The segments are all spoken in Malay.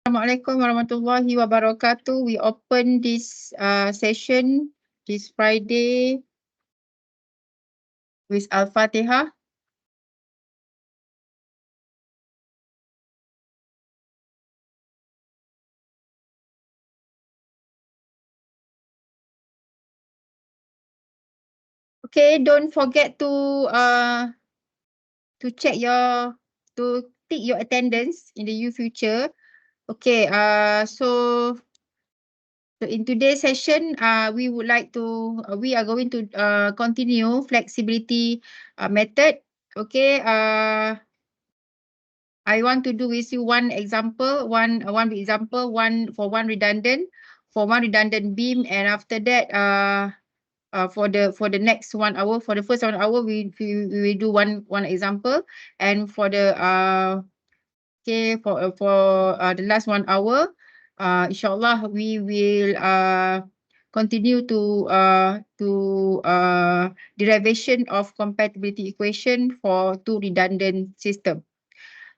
Assalamualaikum warahmatullahi wabarakatuh. We open this session this Friday with Al-Fatihah. Okay, don't forget to check to tick your attendance in the near future. Okay, so in today's session, we are going to continue flexibility method. Okay, I want to do with you one example, one redundant beam, and after that, for the next 1 hour, for the first 1 hour, we will do one example, and for the the last 1 hour, inshallah we will continue to derivation of compatibility equation for two redundant system.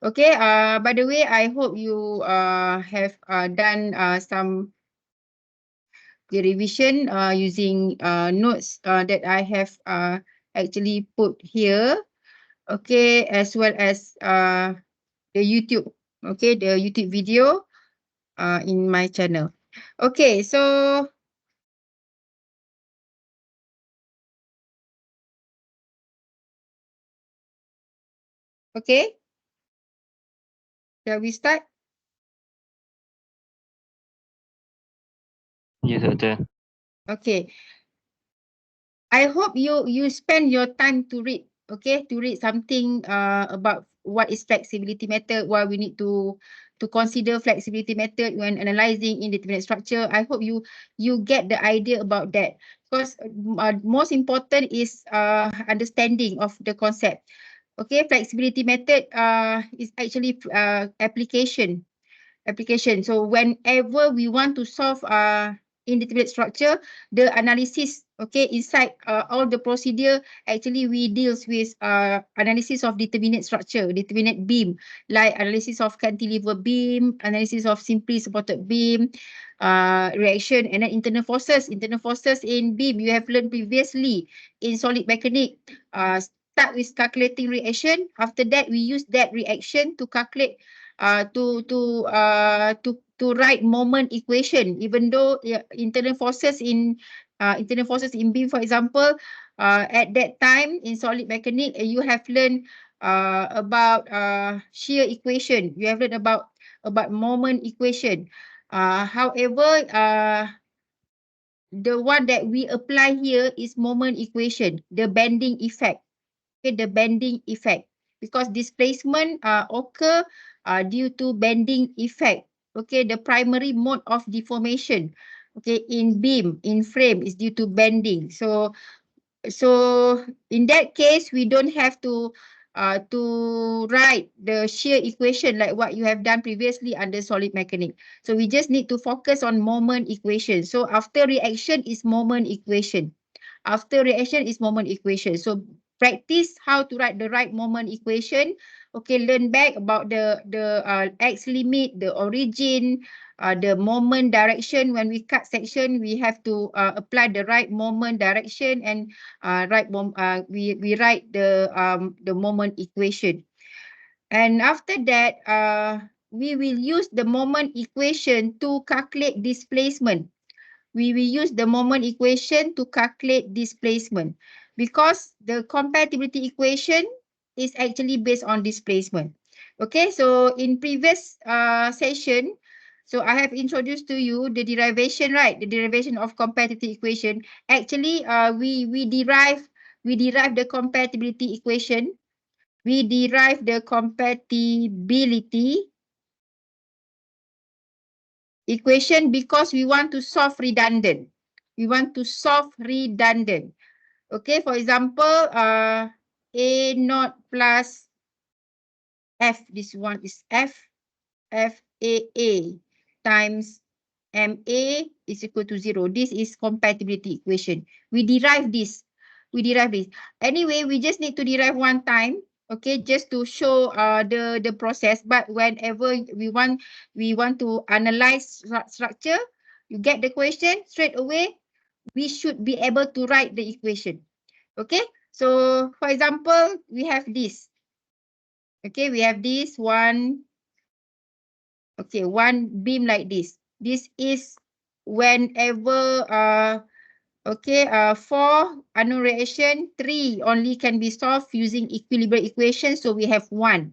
Okay, by the way, I hope you have done some the revision using notes that I have actually put here. Okay, as well as the YouTube, okay, the YouTube video in my channel. Okay, so okay, shall we start? Yes, Doctor. Okay, I hope you spend your time to read, okay, to read something about what is flexibility method, why we need to consider flexibility method when analyzing indeterminate structure. I hope you get the idea about that, because most important is understanding of the concept. Okay, flexibility method is actually application. So whenever we want to solve indeterminate structure, the analysis, okay, inside all the procedure, actually we deals with analysis of determinate structure, determinate beam, like analysis of cantilever beam, analysis of simply supported beam, reaction, and then internal forces. Internal forces in beam you have learned previously in solid mechanic. Start with calculating reaction. After that, we use that reaction to calculate to write moment equation. Even though internal forces in beam, for example, at that time in solid mechanic, you have learned about shear equation. You have learned about moment equation. However, the one that we apply here is moment equation, the bending effect. Okay, the bending effect, because displacement occur due to bending effect. Okay, the primary mode of deformation, okay, in beam, in frame, is due to bending. So in that case, we don't have to write the shear equation like what you have done previously under solid mechanics. So we just need to focus on moment equation. So after reaction is moment equation. After reaction is moment equation. So practice how to write the right moment equation. Okay, learn back about the x limit, the origin, the moment direction. When we cut section, we have to apply the right moment direction, and we write the moment equation. And after that, we will use the moment equation to calculate displacement. We will use the moment equation to calculate displacement, because the compatibility equation is actually based on displacement. Okay, so in previous session, so I have introduced to you the derivation, right? The derivation of compatibility equation. Actually, we derive the compatibility equation. We derive the compatibility equation because we want to solve redundant. We want to solve redundant. Okay, for example, A naught plus F, this one is FAA times MA is equal to 0. This is compatibility equation. We derive this. Anyway, we just need to derive one time. Okay, just to show the process. But whenever we want to analyze structure, you get the question straight away. We should be able to write the equation. Okay, so for example, we have this. Okay, we have this one. Okay, one beam like this. This is whenever for unknown reaction, 3 only can be solved using equilibrium equation. So we have 1.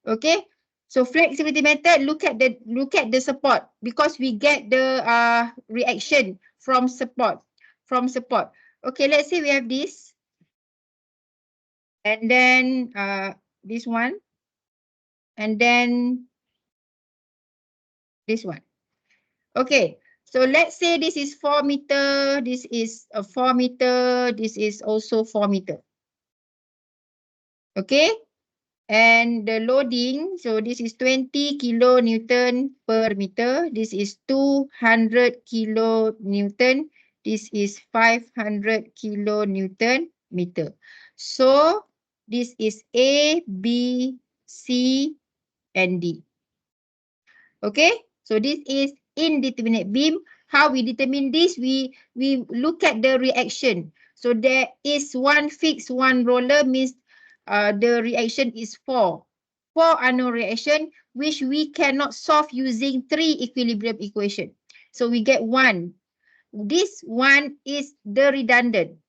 Okay. So flexibility method, look at the support because we get the reaction from support. Okay, let's say we have this. And then this one. And then this one. Okay. So let's say this is 4 meter, this is a 4 meter, this is also 4 meter. Okay. And the loading, so this is 20 kilonewton per meter. This is 200 kilonewton. This is 500 kilonewton meter. So this is A, B, C, and D. Okay, so this is indeterminate beam. How we determine this? We look at the reaction. So there is one fixed, one roller means the reaction is 4. 4 unknown reaction which we cannot solve using 3 equilibrium equation. So we get 1. This one is the redundant.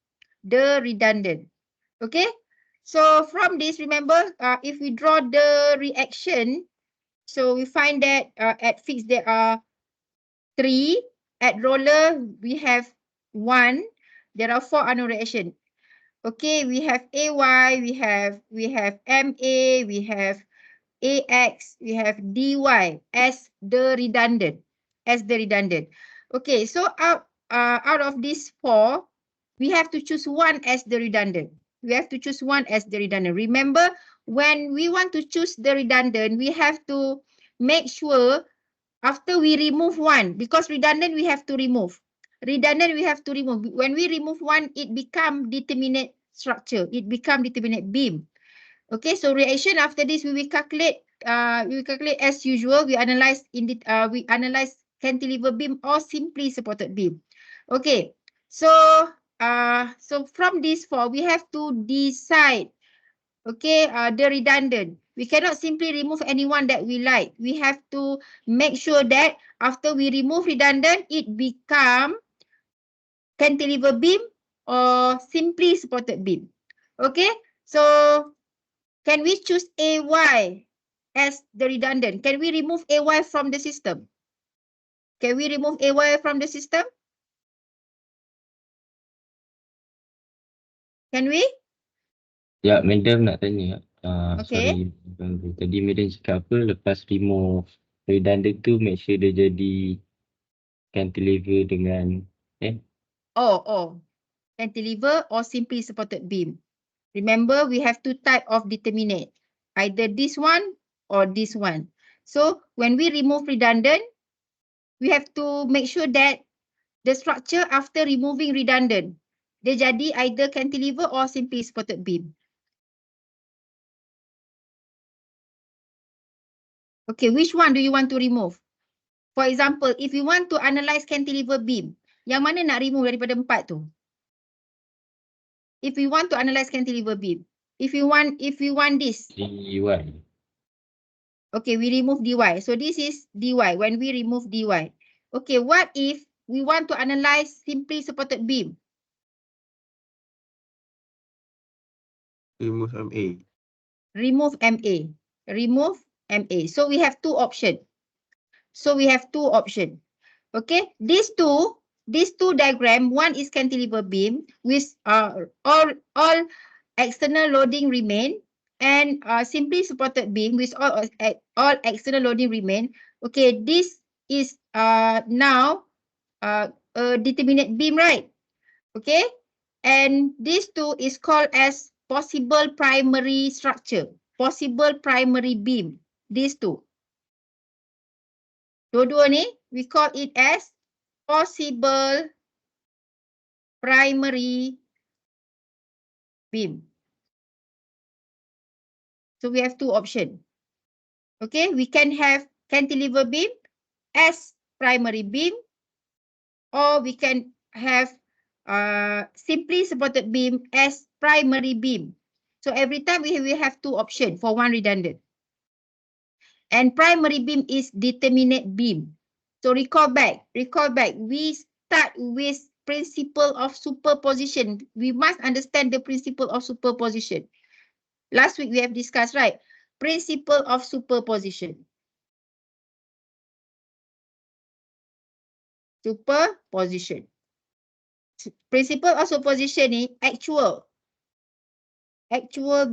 Okay. So from this, remember, if we draw the reaction, so we find that at fixed there are 3. At roller we have 1. There are 4 unknown reaction. Okay, we have AY, we have MA, we have AX, we have DY as the redundant. Okay, so out of these 4, we have to choose one as the redundant. Remember, when we want to choose the redundant, we have to make sure after we remove one, because redundant we have to remove. When we remove one, it become determinate structure. It become determinate beam. Okay, so reaction after this we will calculate. As usual. We analyze cantilever beam or simply supported beam. Okay, so from these 4 we have to decide. Okay, the redundant. We cannot simply remove anyone that we like. We have to make sure that after we remove redundant, it become cantilever beam or simply supported beam. Okay, so can we choose AY as the redundant? Can we remove AY from the system? Can we remove AY from the system? Can we? Ya, Madam nak tanya. Okay. Sorry, tadi Madam cakap apa, lepas remove redundant tu, make sure dia jadi cantilever dengan Cantilever or simply supported beam. Remember, we have 2 type of determinate. Either this one or this one. So when we remove redundant, we have to make sure that the structure after removing redundant, dia jadi either cantilever or simply supported beam. Okay, which one do you want to remove? For example, if you want to analyze cantilever beam, yang mana nak remove daripada 4 tu? If we want to analyze cantilever beam, if you want this. DY. Okay, we remove dy. So this is dy when we remove dy. Okay, what if we want to analyze simply supported beam? Remove MA. Remove MA. So we have 2 options. Okay, these two diagram, one is cantilever beam with all external loading remain, and simply supported beam with all external loading remain. Okay, this is now a determinate beam, right? Okay, and these two is called as possible primary structure, possible primary beam. These two. Dua-dua ni, we call it as possible primary beam. So we have two options. Okay, we can have cantilever beam as primary beam, or we can have simply supported beam as primary beam. So every time we have two options for one redundant. And primary beam is determinate beam. So recall back. We start with principle of superposition. We must understand the principle of superposition. Last week we have discussed, right? Principle of superposition. Superposition. Principle of superposition ni actual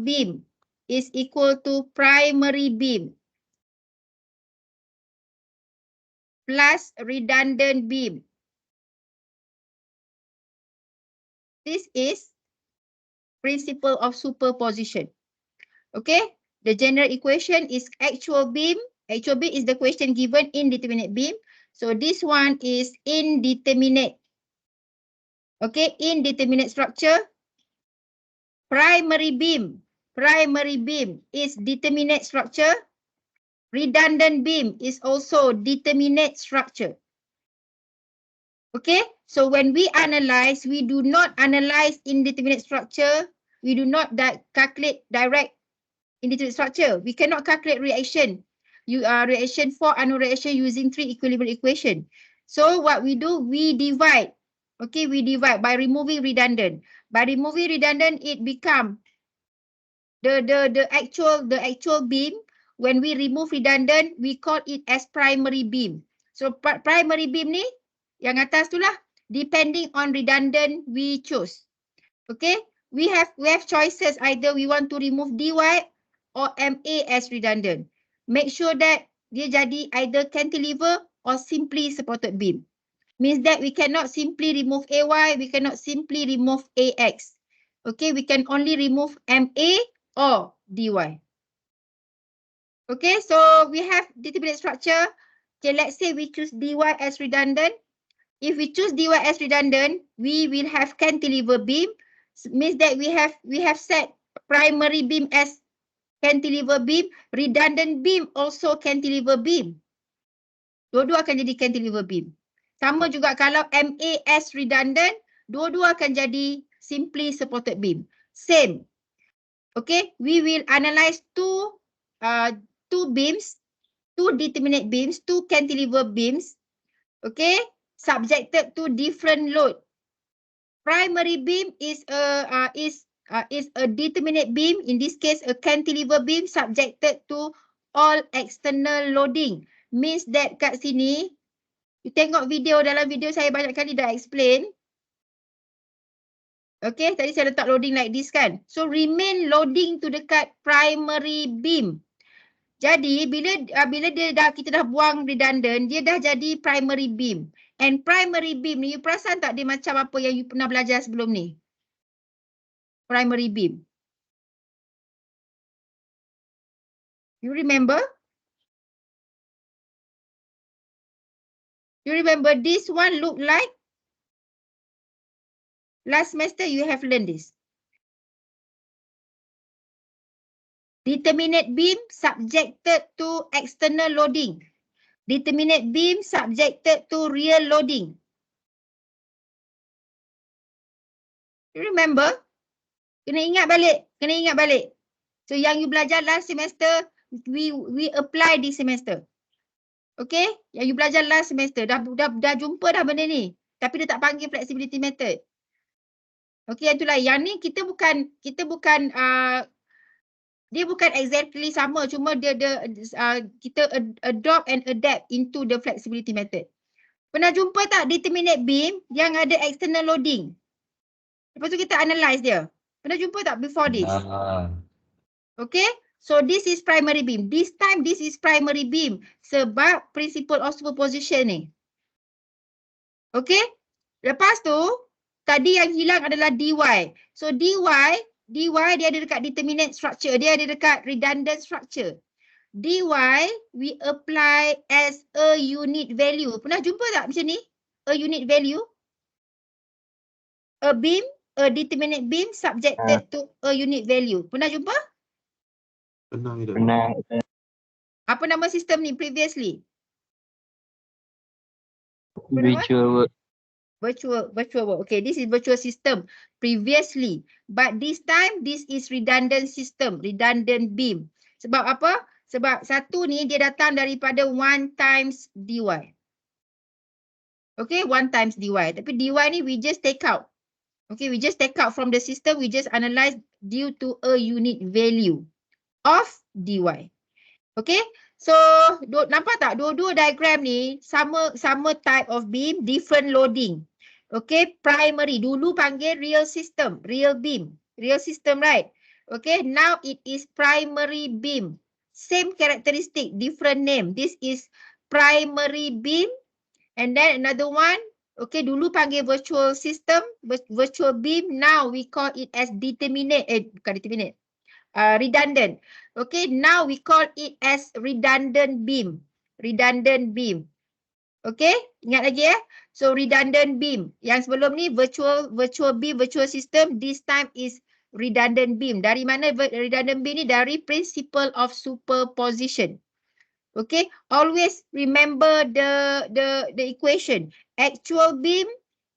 beam is equal to primary beam plus redundant beam. This is principle of superposition. Okay, the general equation is actual beam. Actual beam is the question given indeterminate beam. So this one is indeterminate. Okay, indeterminate structure. Primary beam is determinate structure. Redundant beam is also determinate structure. Okay, so when we analyze, we do not analyze indeterminate structure. We do not calculate direct indeterminate structure. We cannot calculate reaction. Reaction for unknown reaction using three equilibrium equation. So what we do, we divide. Okay, we divide by removing redundant. By removing redundant, it become the actual beam. When we remove redundant, we call it as primary beam. So primary beam ni yang atas tu lah, depending on redundant we choose. Okay, we have choices, either we want to remove dy or MA as redundant. Make sure that dia jadi either cantilever or simply supported beam. Means that we cannot simply remove AY, we cannot simply remove AX. Okay, we can only remove MA or DY. Okay, so we have determinate structure. Okay, let's say we choose DY as redundant. If we choose DY as redundant, we will have cantilever beam. Means that we have set primary beam as cantilever beam, redundant beam also cantilever beam. Dua-dua akan jadi cantilever beam. Sama juga kalau MA as redundant, dua-dua akan jadi simply supported beam. Same. Okay, we will analyze two beams, two determinate beams, two cantilever beams. Okay, subjected to different load. Primary beam is a determinate beam. In this case, a cantilever beam subjected to all external loading. Means that kat sini, you tengok video, dalam video saya banyak kali dah explain. Okay, tadi saya letak loading like this kan. So remain loading to dekat primary beam. Jadi bila kita dah buang redundant, dia dah jadi primary beam. And primary beam ni, you perasan tak dia macam apa yang you pernah belajar sebelum ni? Primary beam. You remember? You remember this one look like? Last semester you have learned this. Determinate beam subjected to external loading. Determinate beam subjected to real loading. You remember? Kena ingat balik. So yang you belajar last semester, we apply this semester. Okay? Yang you belajar last semester, dah jumpa dah benda ni. Tapi dia tak panggil flexibility method. Okay, itulah. Yang ni kita bukan dia bukan exactly sama, cuma kita adopt and adapt into the flexibility method. Pernah jumpa tak determinate beam yang ada external loading? Lepas tu kita analyze dia. Pernah jumpa tak before this? Okay, so this is primary beam. This time this is primary beam sebab principle of superposition ni. Okay, lepas tu tadi yang hilang adalah dy. So dy dia ada dekat determinate structure, dia ada dekat redundant structure. Dy we apply as a unit value. Pernah jumpa tak macam ni? A unit value. A beam, a determinate beam subjected to a unit value. Pernah jumpa? Pernah. Apa nama sistem ni previously? Apa nama? Virtual work. Virtual work. Okay, this is virtual system previously. But this time, this is redundant system, redundant beam. Sebab apa? Sebab satu ni dia datang daripada 1 times dy. Okay, 1 times dy. Tapi dy ni we just take out. Okay, we just take out from the system, we just analyze due to a unit value of dy. Okay, so nampak tak dua-dua diagram ni sama type of beam, different loading. Okay, primary dulu panggil real system, real beam, real system, right? Okay, now it is primary beam. Same characteristic, different name. This is primary beam. And then another one, okay, dulu panggil virtual system, virtual beam. Now we call it as redundant. Okay, now we call it as redundant beam. Redundant beam. Okay, ingat lagi ya. So redundant beam. Yang sebelum ni virtual beam, virtual system. This time is redundant beam. Dari mana redundant beam ni? Dari principle of superposition. Okay, always remember the equation. Actual beam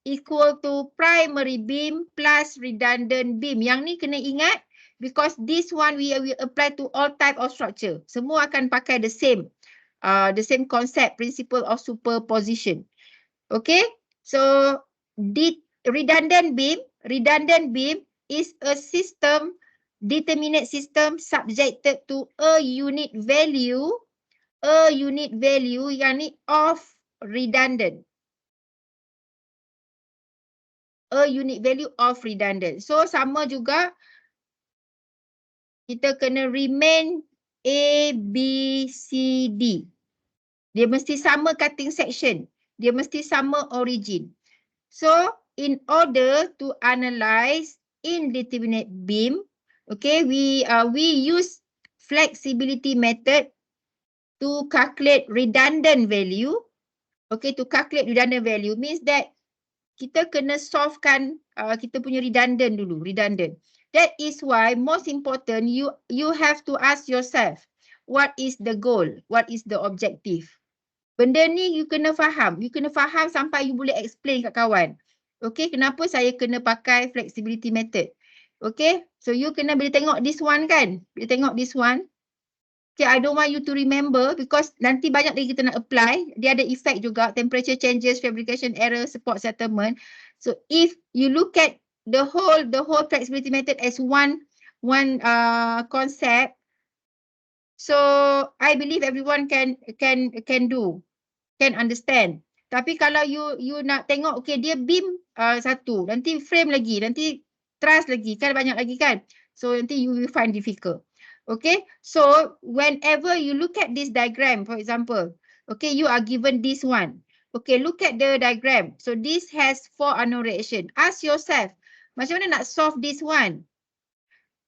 equal to primary beam plus redundant beam. Yang ni kena ingat because this one we apply to all type of structure. Semua akan pakai the same concept, principle of superposition. Okay, so the redundant beam is a system, determinate system subjected to a unit value yang ni of redundant. A unit value of redundant. So sama juga kita kena remain A, B, C, D. Dia mesti sama cutting section. Dia mesti sama origin. So in order to analyze indeterminate beam, okay, we use flexibility method to calculate redundant value. Okay, to calculate redundant value means that kita kena solvekan kita punya redundant dulu, redundant. That is why most important you have to ask yourself, what is the goal? What is the objective? Benda ni you kena faham. You kena faham sampai you boleh explain kat kawan. Okay, kenapa saya kena pakai flexibility method? Okay, so you kena boleh tengok this one kan? Boleh tengok this one. Okay, I don't want you to remember because nanti banyak lagi kita nak apply. Dia ada effect juga, temperature changes, fabrication error, support settlement. So if you look at the whole flexibility method as one concept, so I believe everyone can do, can understand. Tapi kalau you nak tengok, okay, dia beam satu, nanti frame lagi, nanti truss lagi, kan banyak lagi kan. So nanti you will find difficult. Okay, so whenever you look at this diagram, for example, okay, you are given this one. Okay, look at the diagram. So this has 4 unknown reaction. Ask yourself, macam mana nak solve this one?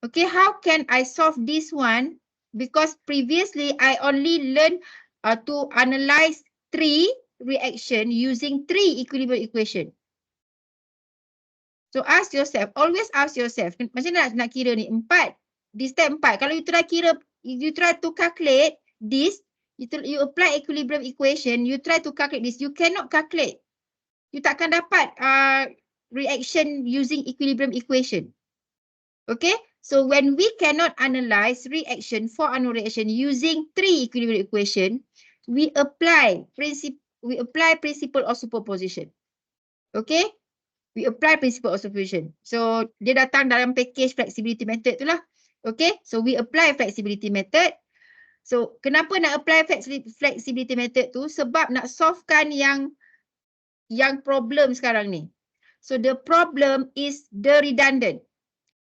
Okay, how can I solve this one? Because previously I only learned to analyze 3 reaction using 3 equilibrium equation. So ask yourself, always ask yourself, macam mana nak kira ni? 4. This time 4. Kalau you try kira, you try to calculate this, you apply equilibrium equation, you try to calculate this, you cannot calculate. You takkan dapat reaction using equilibrium equation. Okay, so when we cannot analyze reaction for unknown reaction using 3 equilibrium equation, we apply principle of superposition. Okay, we apply principle of superposition. So dia datang dalam package flexibility method tu lah. Okay, so we apply flexibility method. So kenapa nak apply flexibility method tu? Sebab nak solvekan yang problem sekarang ni. So the problem is the redundant.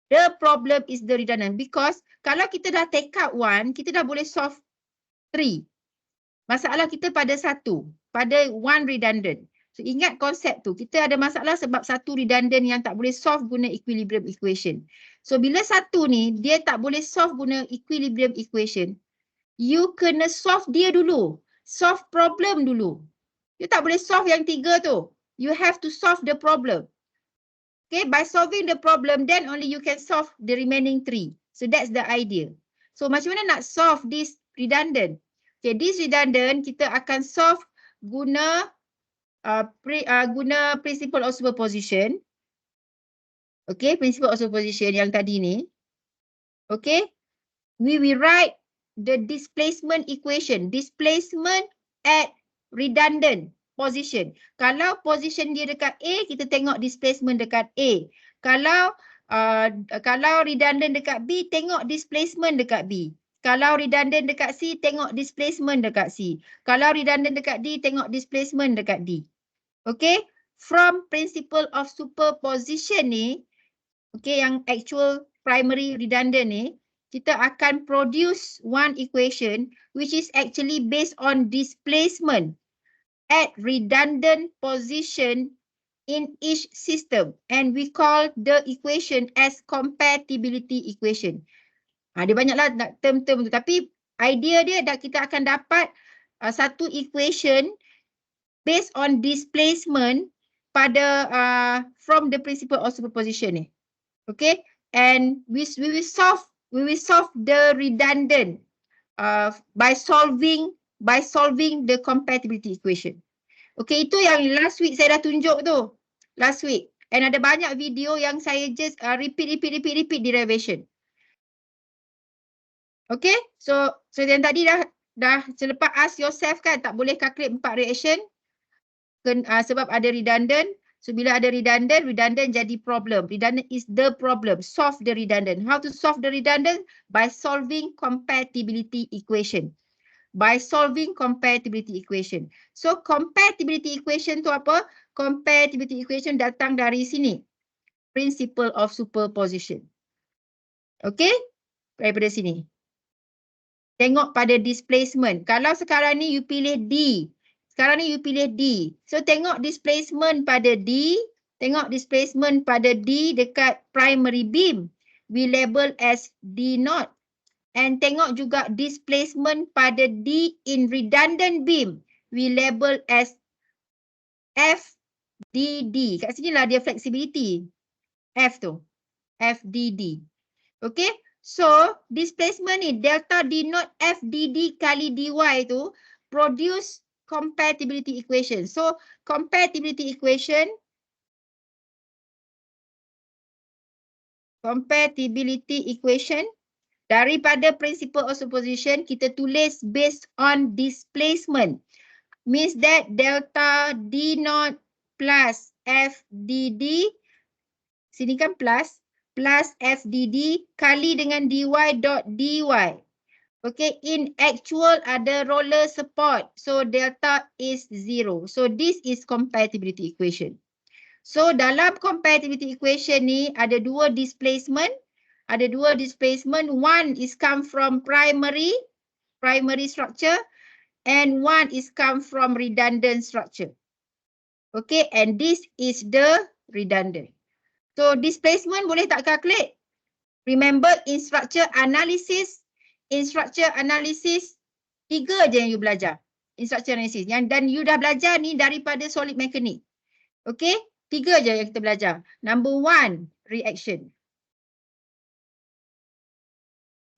The problem is the redundant because kalau kita dah take out 1, kita dah boleh solve 3. Masalah kita pada 1, pada 1 redundant. So ingat konsep tu, kita ada masalah sebab 1 redundant yang tak boleh solve guna equilibrium equation. So bila 1 ni, dia tak boleh solve guna equilibrium equation, you kena solve dia dulu. Solve problem dulu. You tak boleh solve yang 3 tu. You have to solve the problem. Okay, by solving the problem, then only you can solve the remaining 3. So that's the idea. So macam mana nak solve this redundant? Okay, this redundant kita akan solve guna guna principle of superposition. Okay, principle of superposition yang tadi ni. Okay, we will write the displacement equation. Displacement at redundant position. Kalau position dia dekat A, kita tengok displacement dekat A. Kalau redundant dekat B, tengok displacement dekat B. Kalau redundant dekat C, tengok displacement dekat C. Kalau redundant dekat D, tengok displacement dekat D. Okay, from principle of superposition ni, okay, yang actual primary redundant ni, kita akan produce one equation which is actually based on displacement at redundant position in each system, and we call the equation as compatibility equation. Dia banyaklah term-term tu, tapi idea dia kita akan dapat satu equation based on displacement pada from the principle of superposition ni. Okay, and we will solve the redundant by solving the compatibility equation. Okay, itu yang last week saya dah tunjuk tu. Last week. And ada banyak video yang saya just repeat derivation. Okay, so yang tadi dah selepas ask yourself kan, tak boleh calculate 4 reaction sebab ada redundant. So bila ada redundant jadi problem. Redundant is the problem. Solve the redundant. How to solve the redundant? By solving compatibility equation. By solving compatibility equation. So compatibility equation tu apa? Compatibility equation datang dari sini. Principle of superposition. Okay? Daripada sini. Tengok pada displacement. Kalau sekarang ni you pilih D. Sekarang ni you pilih D. So tengok displacement pada D. Tengok displacement pada D dekat primary beam. We label as D0. And tengok juga displacement pada D in redundant beam. We label as FDD. Kat sini lah dia flexibility. F tu. FDD. Okay. So displacement ni delta D0 FDD kali DY tu produce compatibility equation. So compatibility equation daripada principle of superposition kita tulis based on displacement. Means that delta D0 plus FDD, sini kan plus FDD kali dengan dy dot dy. Okay, in actual ada roller support. So delta is 0. So this is compatibility equation. So dalam compatibility equation ni ada dua displacement. One is come from primary structure and one is come from redundant structure. Okay, and this is the redundant. So displacement boleh tak calculate? Remember in structure analysis, tiga je yang you belajar. In structure analysis. Dan you dah belajar ni daripada solid mechanics. Okay, tiga je yang kita belajar. Number 1, reaction.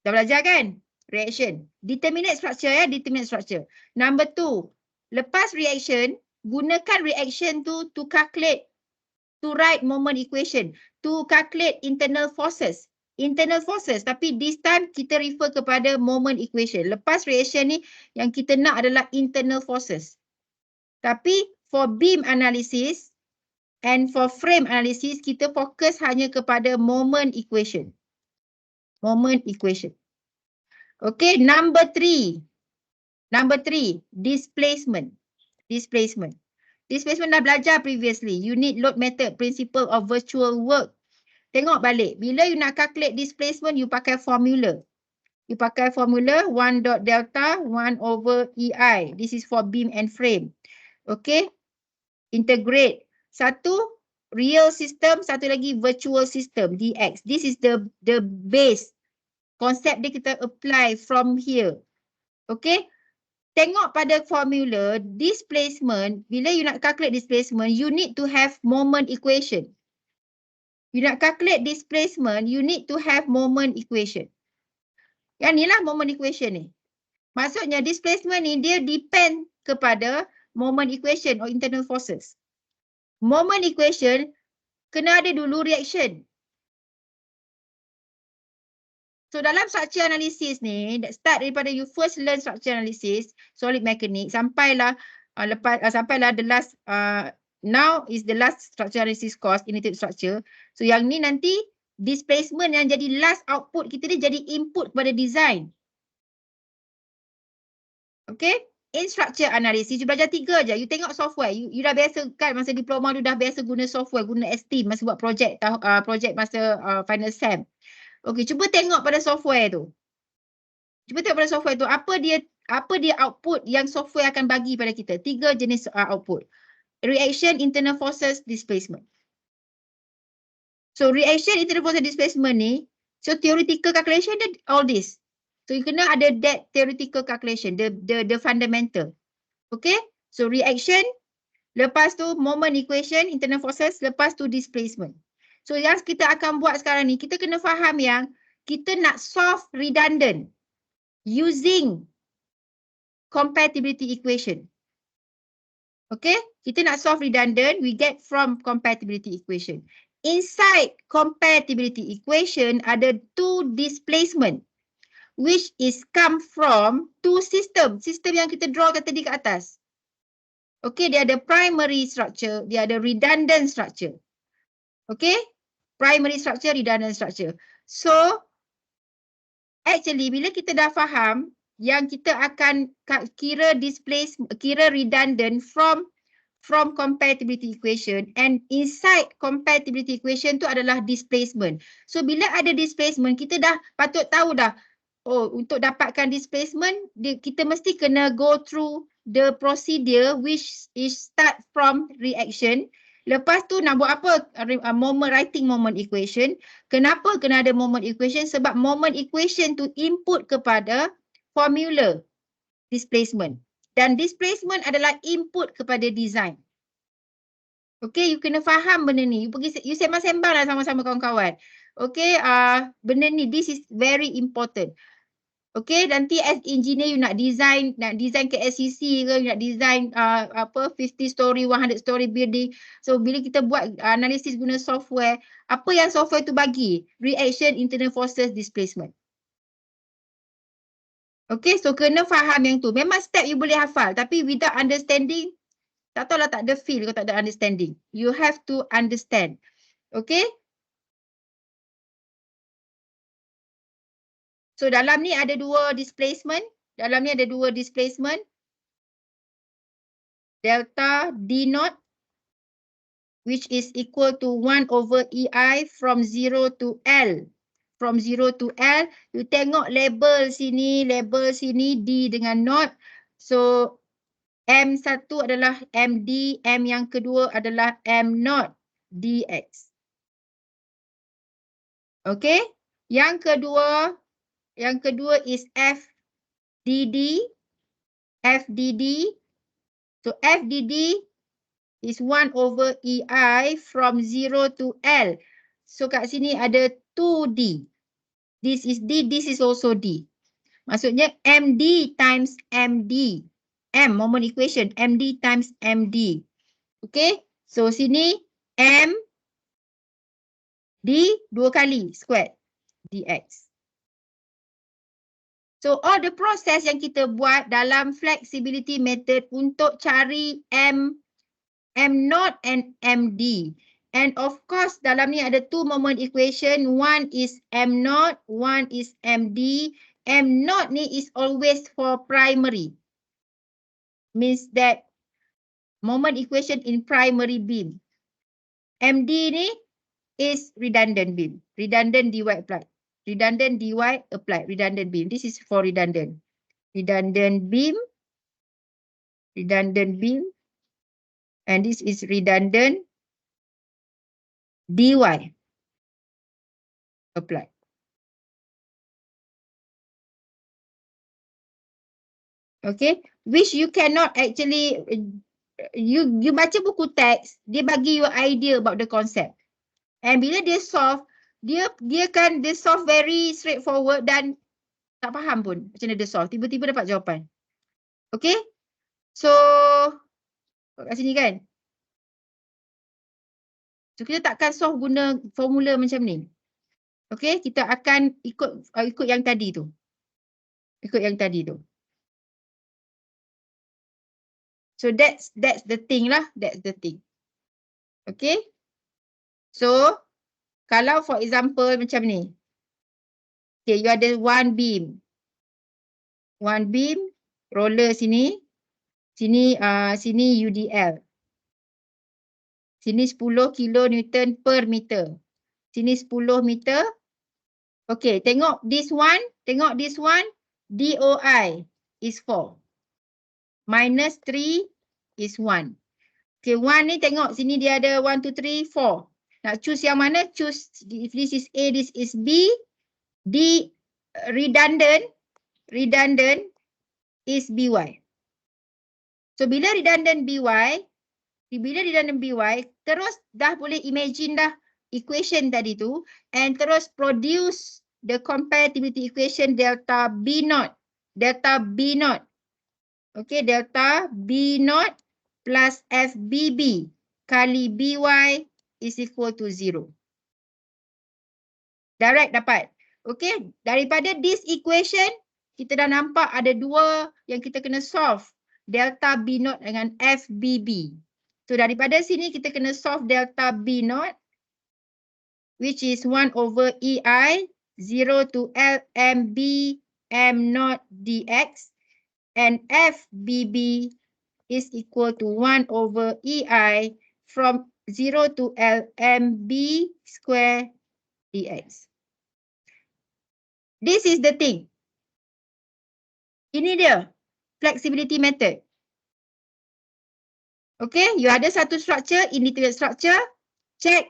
Dah belajar kan? Reaction. Determinate structure ya, determinate structure. Number 2, lepas reaction, gunakan reaction tu to calculate, to write moment equation, to calculate internal forces. Tapi this time kita refer kepada moment equation. Lepas reaction ni yang kita nak adalah internal forces. Tapi for beam analysis and for frame analysis kita fokus hanya kepada moment equation. Okay, number 3, displacement. Displacement dah belajar previously. Unit load method, principle of virtual work. Tengok balik. Bila you nak calculate displacement, you pakai formula. 1 dot delta 1 over EI. This is for beam and frame. Okay. Integrate. Satu real system, satu lagi virtual system, DX. This is the base. Konsep dia kita apply from here. Okay. Tengok pada formula, displacement, bila you nak calculate displacement, you need to have moment equation. You nak calculate displacement, you need to have moment equation. Yang ni lah moment equation ni. Maksudnya displacement ni dia depend kepada moment equation or internal forces. Moment equation kena ada dulu reaction. So dalam structure analysis ni, start daripada you first learn structure analysis, solid mechanics, sampailah sampailah the last now is the last structure analysis course, initiated structure. So yang ni nanti displacement yang jadi last output kita ni jadi input kepada design. Okay, in structure analysis you belajar 3 je. You tengok software, you dah biasa kan masa diploma you dah biasa guna software, guna ST masa buat projek masa final SEM. Okay, cuba tengok pada software tu. Cuba tengok pada software tu, apa dia output yang software akan bagi pada kita. 3 jenis output. Reaction, internal forces, displacement. So reaction, internal forces, displacement ni, so theoretical calculation dia all this. So you kena ada that theoretical calculation, the fundamental. Okay, so reaction, lepas tu moment equation, internal forces, lepas tu displacement. So yang kita akan buat sekarang ni, kita kena faham yang kita nak solve redundant using compatibility equation. Okay, kita nak solve redundant, we get from compatibility equation. Inside compatibility equation ada 2 displacement which is come from 2 system. Sistem yang kita draw tadi kat atas. Okay, dia ada primary structure, dia ada redundant structure. Okay, primary structure, redundant structure. So, actually bila kita dah faham yang kita akan kira redundant from compatibility equation, and inside compatibility equation tu adalah displacement. So bila ada displacement, kita dah patut tahu dah, oh untuk dapatkan displacement kita mesti kena go through the procedure which is start from reaction. Lepas tu nak buat apa? Writing moment equation. Kenapa kena ada moment equation? Sebab moment equation tu input kepada formula displacement. Dan displacement adalah input kepada design. Okay, you kena faham benda ni. You sembang-sembang lah sama-sama kawan-kawan. Okay, benda ni, this is very important. Okay, nanti as engineer you nak design ke SCC ke, you nak design 50 story, 100 story building. So bila kita buat analisis guna software, apa yang software tu bagi? Reaction, internal forces, displacement. Okay, so kena faham yang tu. Memang step you boleh hafal, tapi without understanding, tak tahulah tak ada feel kalau tak ada understanding. You have to understand. Okay. So dalam ni ada 2 displacement. Dalam ni ada 2 displacement. Delta D naught, which is equal to 1 over EI from 0 to L. From 0 to L, you tengok label sini, D dengan naught. So, M1 adalah MD, M yang kedua adalah M naught DX. Okay. Yang kedua is FDD. FDD. So, FDD is 1 over EI from 0 to L. So, kat sini ada 2D. This is D, this is also D. Maksudnya MD times MD. M, moment equation, MD times MD. Okay, so sini M D 2 kali squared DX. So all the process yang kita buat dalam flexibility method untuk cari M naught and MD. And of course dalam ni ada 2 moment equation. One is M naught, one is MD. M naught ni is always for primary. Means that moment equation in primary beam. MD ni is redundant beam. Redundant dy applied. Redundant dy applied. Redundant beam. This is for redundant. Redundant beam. Redundant beam. And this is redundant dy applied. Okay, which you cannot actually, you baca buku teks, dia bagi you idea about the concept. And bila dia solve, dia solve very straightforward dan Tak faham pun macam mana dia solve. Tiba-tiba dapat jawapan. Okay. So, kat sini kan. So, kita takkan solve guna formula macam ni. Okay. Kita akan ikut yang tadi tu. Ikut yang tadi tu. So, that's the thing lah. That's the thing. Okay. So, kalau for example macam ni. Okay, you ada one beam. One beam, roller sini. Sini UDL. Sini 10 kilonewton per meter. Sini 10 meter. Okay, tengok this one. Tengok this one. DOI is 4. Minus 3 is 1. Okay, 1 ni tengok sini dia ada 1, 2, 3, 4. Nak choose yang mana? Choose if this is A, this is B. D redundant is BY. So bila redundant BY, terus dah boleh imagine dah equation tadi tu and terus produce the compatibility equation delta B naught. Okay, delta B naught plus FBB kali BY is equal to 0. Direct dapat. Okay, daripada this equation, kita dah nampak ada dua yang kita kena solve. Delta B naught dengan FBB. So, daripada sini kita kena solve delta B naught, which is 1 over EI, 0 to LMB M naught dx, and FBB is equal to 1 over EI from 0 to LMB square dx. This is the thing. Ini dia, flexibility method. Okay, you ada satu structure, indeterminate structure, check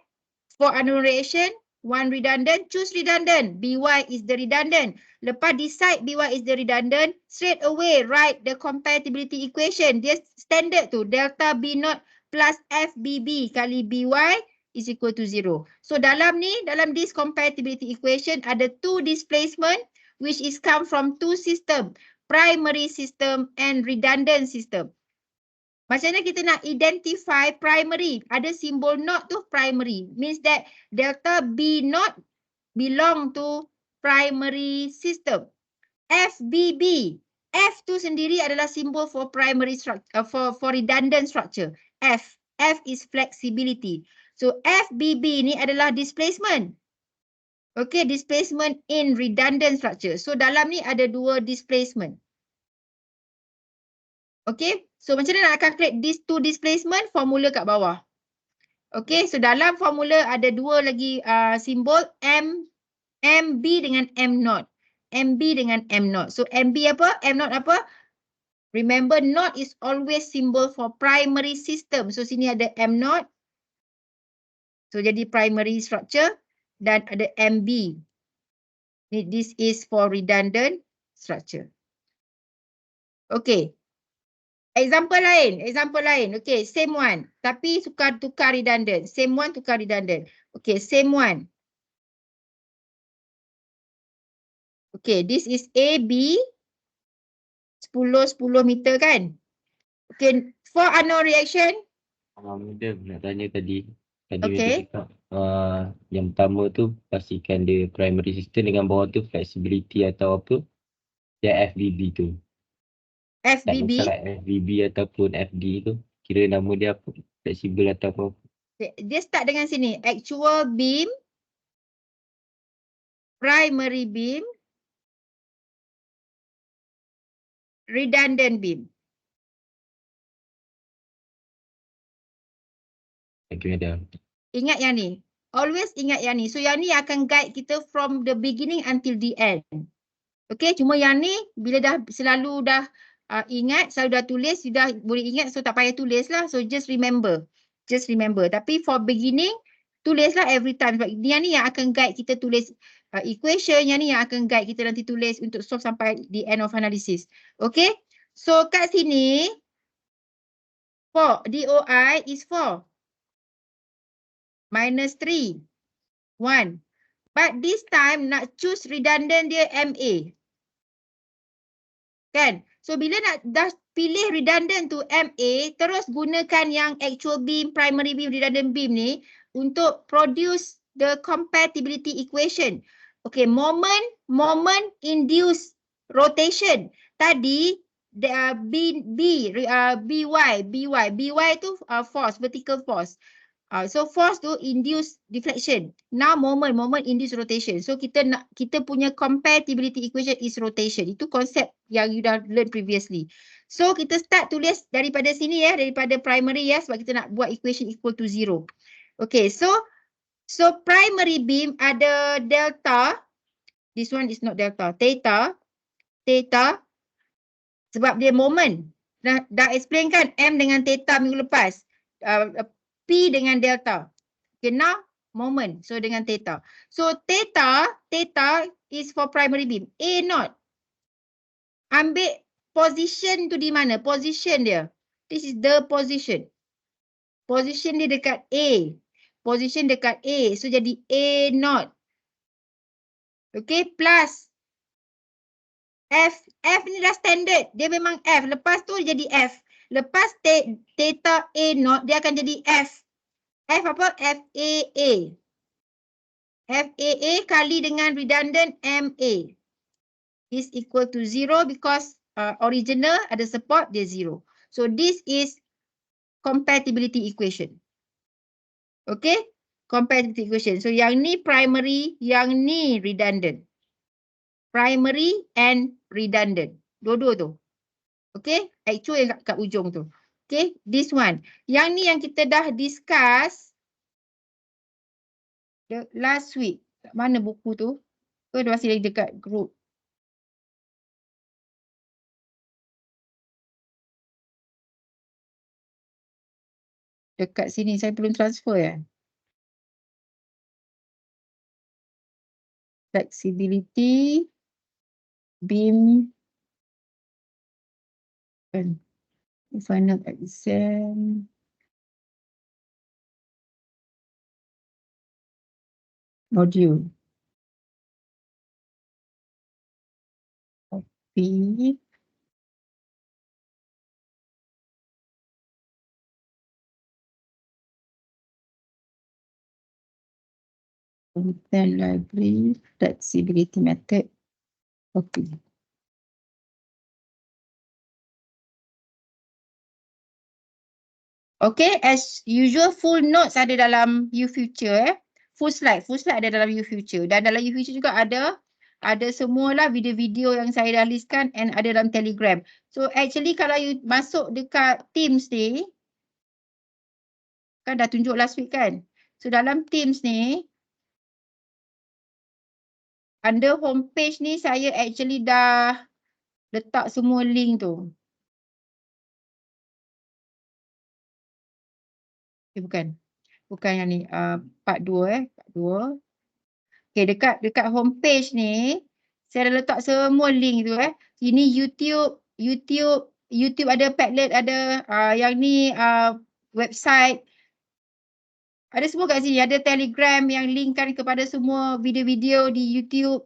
for unknown reaction, one redundant, choose redundant. BY is the redundant. Lepas decide BY is the redundant, straight away write the compatibility equation. Dia standard tu, delta B naught plus FBB kali BY is equal to 0. So dalam this compatibility equation ada two displacement which is come from two system, primary system and redundant system. Macam mana kita nak identify primary? Ada simbol not tu primary. Means that delta B not belong to primary system. FBB. F tu sendiri adalah simbol for primary structure, for redundant structure. F is flexibility. So FBB ni adalah displacement. Okay, displacement in redundant structure. So dalam ni ada dua displacement. Okay, so macam mana nak calculate these two displacement? Formula kat bawah. Okay, so dalam formula ada dua lagi simbol MB dengan M naught. MB dengan M naught. So MB apa? M naught apa? Remember, naught is always symbol for primary system. So sini ada M naught. So jadi primary structure dan ada MB. This is for redundant structure. Okay. Example lain. Okay, same one. Tapi tukar redundant. Same one, tukar redundant. Okay, same one. Okay, this is AB. 10 meter kan? Okay, for unknown reaction. Dia nak tanya tadi. Okay. Dia cakap, yang pertama tu pastikan dia primary system dengan bawah tu flexibility atau apa. Dia FBB tu. Tak FBB. masalah FBB ataupun FD tu. Kira nama dia apa? Flexible atau apa. Dia start dengan sini. Actual beam. Primary beam. Redundant beam. Okay, dah. Ingat yang ni. Always ingat yang ni. So yang ni akan guide kita from the beginning until the end. Okay, cuma yang ni bila dah selalu dah ingat, selalu dah tulis, sudah boleh ingat, so tak payah tulis lah. So just remember. Just remember. Tapi for beginning, tulislah every time. Sebab yang ni yang akan guide kita tulis equation, yang ni yang akan guide kita nanti tulis untuk solve sampai the end of analysis. Okay, so kat sini, 4, DOI is 4. Minus 3, 1. But this time nak choose redundant dia MA. Kan? So bila dah pilih redundant tu MA, terus gunakan yang actual beam, primary beam, redundant beam ni untuk produce the compatibility equation. Okay, moment induced rotation. Tadi BY tu force, vertical force. So force tu induce deflection. Now moment induce rotation. So kita punya compatibility equation is rotation. Itu konsep yang you dah learn previously. So kita start tulis daripada sini ya, daripada primary ya, sebab kita nak buat equation equal to 0. Okay, so primary beam ada delta. This one is not delta. Theta. Sebab dia moment. Dah explain kan M dengan theta minggu lepas. P dengan delta. Okay, now moment. So dengan theta. So theta is for primary beam. A not. Ambil position tu di mana? Position dia. This is the position. Position dia dekat A. Position dekat A. So jadi A not. Okay, plus F ni dah standard. Dia memang F. Lepas tu jadi F. Lepas theta A not, dia akan jadi F. F apa? FAA. FAA kali dengan redundant MA is equal to 0 because original ada support, dia 0. So this is compatibility equation. Okay? Compatibility equation. So yang ni primary, yang ni redundant. Primary and redundant. Dua-dua tu. Okay? Actual yang kat ujung tu. Okay? This one. Yang ni yang kita dah discuss last week. Mana buku tu? Dia masih lagi dekat group. Dekat sini saya belum transfer ya. Flexibility beam and final exam module. Copy. Content library, flexibility method. Copy. Okay, as usual, full notes ada dalam UFuture. Full slide ada dalam UFuture. Dan dalam UFuture juga ada semualah video-video yang saya dah listkan and ada dalam Telegram. So actually kalau you masuk dekat Teams ni, kan dah tunjuk last week kan. So dalam Teams ni, under homepage ni saya actually dah letak semua link tu. Bukan yang ni, part 2 part 2. Okay, dekat homepage ni saya dah letak semua link tu Ini YouTube ada, Padlet ada, yang ni website. Ada semua kat sini, ada Telegram yang linkkan kepada semua video-video di YouTube.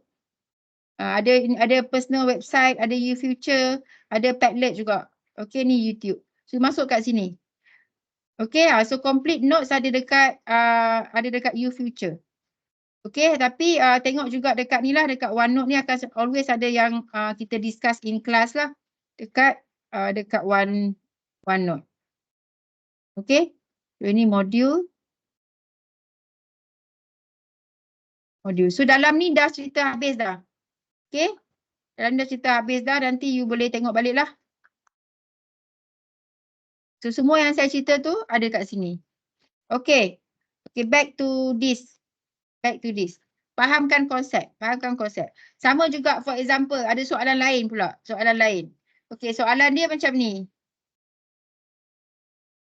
Ada personal website, ada UFuture, ada Padlet juga. Okay, ni YouTube. So masuk kat sini. Okay, so complete notes ada dekat UFuture. Okay, tapi tengok juga dekat ni lah, dekat OneNote ni akan always ada yang kita discuss in class lah. Dekat OneNote. Okay, so ini modul. So dalam ni dah cerita habis dah. Okay, dalam dah cerita habis dah, nanti you boleh tengok balik lah. So semua yang saya cerita tu ada kat sini. Okay, back to this. Fahamkan konsep. Sama juga for example, ada soalan lain pula. Okay, soalan dia macam ni.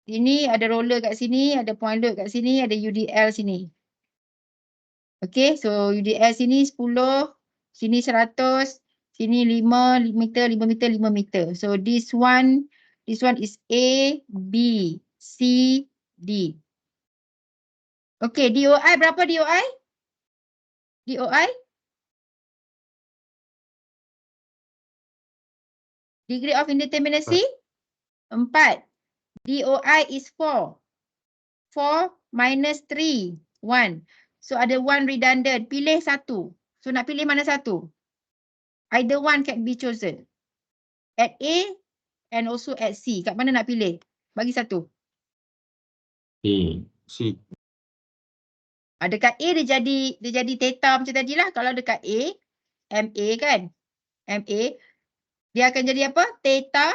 Ini ada roller kat sini, ada point load kat sini, ada UDL sini. Okay, so UDL sini 10, sini 100, sini 5 meter, 5 meter, 5 meter. So this one is A, B, C, D. Okay, DOI berapa DOI? DOI? Degree of indeterminacy 4. DOI is 4. 4 minus 3, 1. So ada 1 redundant. Pilih satu. So nak pilih mana satu? Either one can be chosen. At A and also at C. Kat mana nak pilih? Bagi satu. C. Dekat A dia jadi theta macam tadi lah. Kalau dekat A, MA kan? MA, dia akan jadi apa? Theta.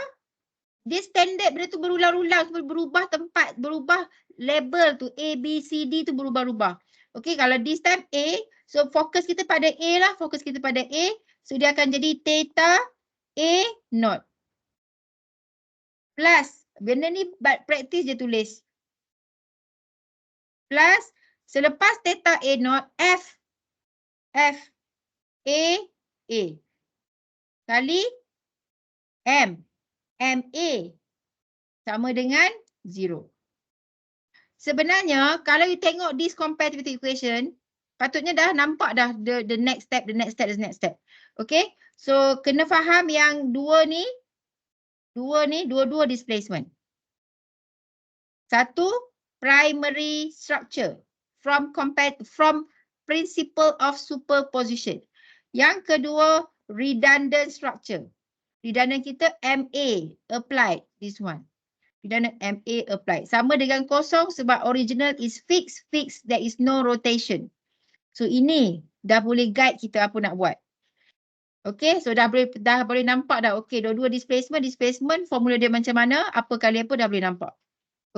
Dia standard benda tu berulang-ulang, berubah tempat, berubah label tu. A, B, C, D tu berubah-ubah. Okay, kalau this time A, so fokus kita pada A lah. Fokus kita pada A. So dia akan jadi theta A naught. Plus, benda ni praktis je tulis. Plus, selepas theta A naught, F A kali M. MA sama dengan 0. Sebenarnya, kalau you tengok this compatibility equation, patutnya dah nampak dah the next step. Okay? So, kena faham yang dua displacement. Satu, primary structure from principle of superposition. Yang kedua, redundant structure. Redundant kita MA applied, this one. Redundant MA applied. Sama dengan kosong sebab original is fixed, there is no rotation. So ini dah boleh guide kita apa nak buat. Okay, so dah boleh nampak dah. Okay, dua-dua displacement, formula dia macam mana, apa kali apa dah boleh nampak.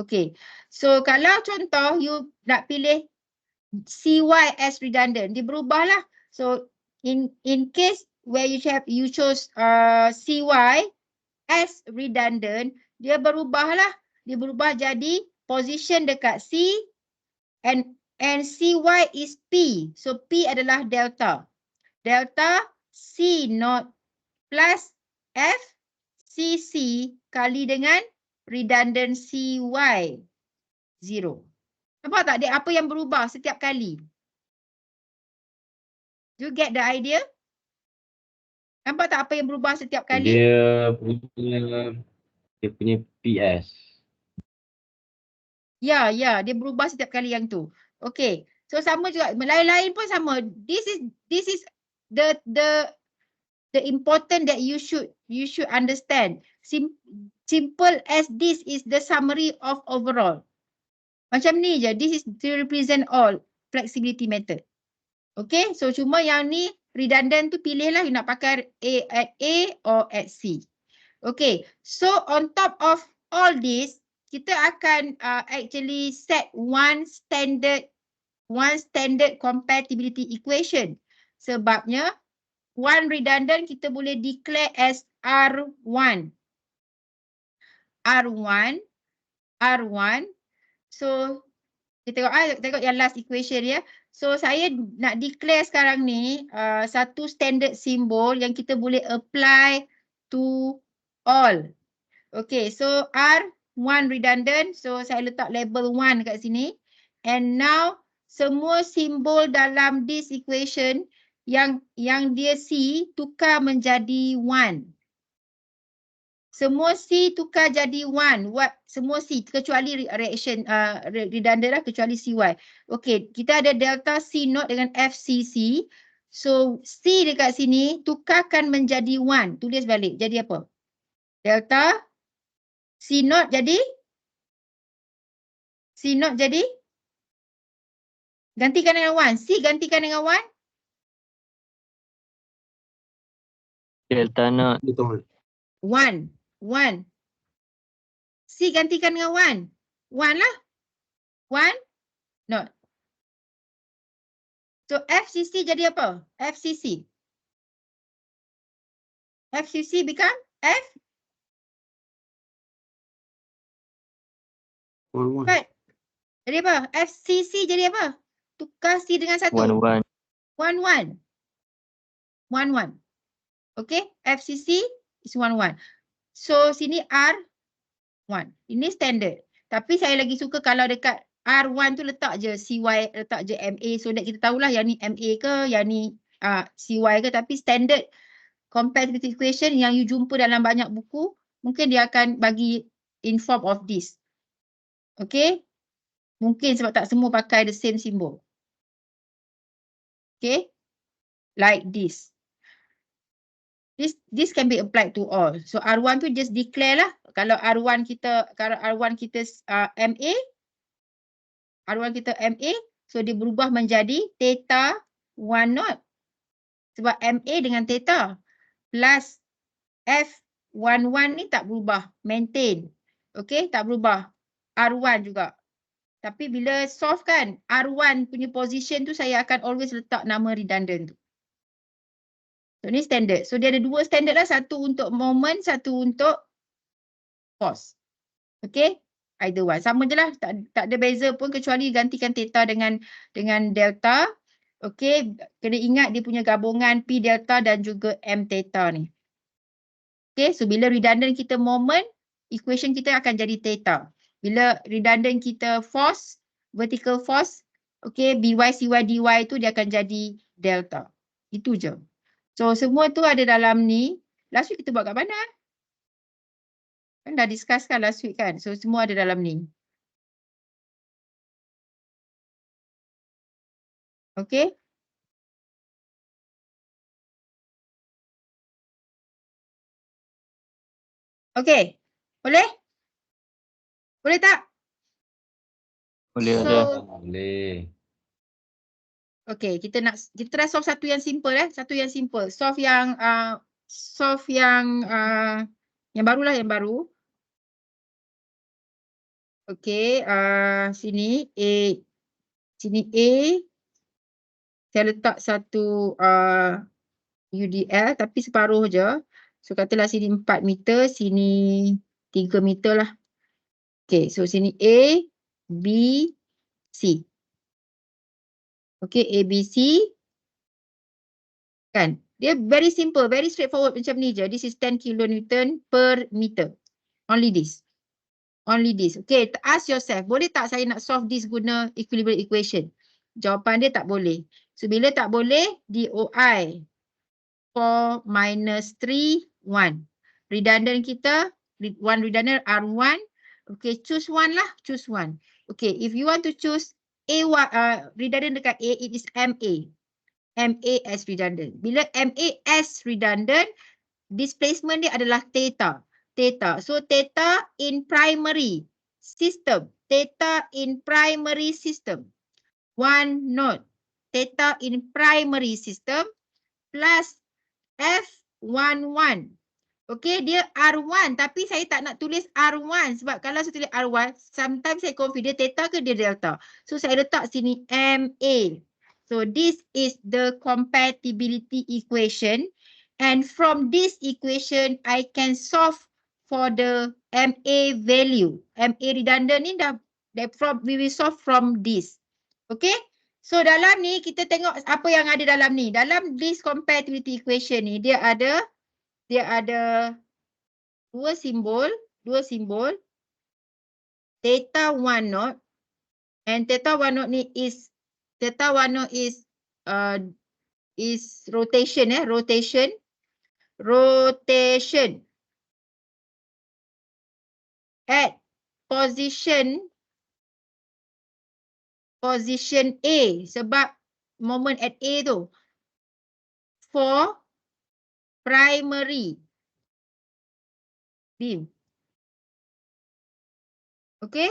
Okay, so kalau contoh you nak pilih CY as redundant, dia berubah lah. So in case where you chose CY as redundant, dia berubah lah. Dia berubah jadi position dekat C and CY is P. So P adalah delta. Delta C naught plus F CC kali dengan redundant CY 0. Nampak tak dia apa yang berubah setiap kali? Do you get the idea? Nampak tak apa yang berubah setiap kali? Dia punya PS. Ya, dia berubah setiap kali yang tu. Okay. So sama juga, lain-lain pun sama. This is the important that you should understand. Simple as this is the summary of overall. Macam ni je. This is to represent all flexibility method. Okay. So cuma yang ni redundant tu pilihlah you nak pakai at A or at C. Okay. So on top of all this, kita akan actually set one standard compatibility equation. Sebabnya one redundant kita boleh declare as R1. So kita tengok yang last equation ya. So saya nak declare sekarang ni satu standard symbol yang kita boleh apply to all. Okay, so R1 redundant. So saya letak label 1 kat sini. And now semua simbol dalam this equation yang dia C tukar menjadi 1. Semua C tukar jadi 1. Semua C kecuali reaction redundant lah, kecuali CY. Okey, kita ada delta C naught dengan FCC. So C dekat sini tukarkan menjadi 1. Tulis balik. Jadi apa? Delta C naught jadi gantikan dengan 1. C gantikan dengan 1. Delta naught. 1. C gantikan dengan 1. 1 lah. 1 not. So FCC jadi apa? FCC become F. Right. Jadi apa? FCC jadi apa? Tukar C dengan 1. 1. 1. Okay. FCC is 1. So sini R1. Ini standard. Tapi saya lagi suka kalau dekat R1 tu letak je CY, letak je MA. So that kita tahulah yang ni MA ke, yang ni CY ke. Tapi standard compatibility equation yang you jumpa dalam banyak buku, mungkin dia akan bagi in form of this. Okay. Mungkin sebab tak semua pakai the same symbol. Okay. Like this. This can be applied to all. So R1 tu just declare lah. Kalau R1 kita MA, R1 kita MA, so dia berubah menjadi theta 1 not. Sebab MA dengan theta plus F11 ni tak berubah, maintain. Okay, tak berubah. R1 juga. Tapi bila solve kan, R1 punya position tu saya akan always letak nama redundant tu. So ni standard. So dia ada dua standard lah. Satu untuk moment, satu untuk force. Okay. Either one. Sama je lah. Tak ada beza pun kecuali gantikan theta dengan delta. Okay. Kena ingat dia punya gabungan P delta dan juga M theta ni. Okay. So bila redundant kita moment, equation kita akan jadi theta. Bila redundant kita force, vertical force, okay, by cy dy tu dia akan jadi delta. Itu je. So semua tu ada dalam ni. Last week kita buat kat mana? Kan dah discuss kan last week kan. So semua ada dalam ni. Okay. Okay. Boleh? Boleh tak? Boleh So, ada. Boleh. okay, kita try solve satu yang simple Satu yang simple. Solve yang barulah, yang baru. Okay, sini A. Sini A. Saya letak satu UDL tapi separuh je. So katalah sini 4 meter, sini 3 meter lah. Okay, so sini A, B, C. Okay, A, B, C. Kan? Dia very simple, very straightforward macam ni je. This is 10 kilonewton per meter. Only this. Only this. Okay, ask yourself, boleh tak saya nak solve this guna equilibrium equation? Jawapan dia tak boleh. So, bila tak boleh, DOI 4 minus 3, 1. Redundant kita, one redundant R1. Okay, choose one lah. Choose one. Okay, if you want to choose A, redundant dekat A, it is MA. MA as redundant. Bila MA as redundant, displacement dia adalah theta. Theta. So, theta in primary system. Theta in primary system. 1 knot. Theta in primary system plus F11. Okay, dia R1 tapi saya tak nak tulis R1 sebab kalau saya tulis R1, sometimes saya confuse dia theta ke dia delta. So, saya letak sini MA. So, this is the compatibility equation. And from this equation, I can solve for the MA value. MA redundant ni we will solve from this. Okay? So, dalam ni kita tengok apa yang ada dalam ni. Dalam this compatibility equation ni, dia ada dua simbol. Theta 1 knot. And theta 1 knot ni is rotation rotation at position A sebab moment at A tu for primary beam. Okay?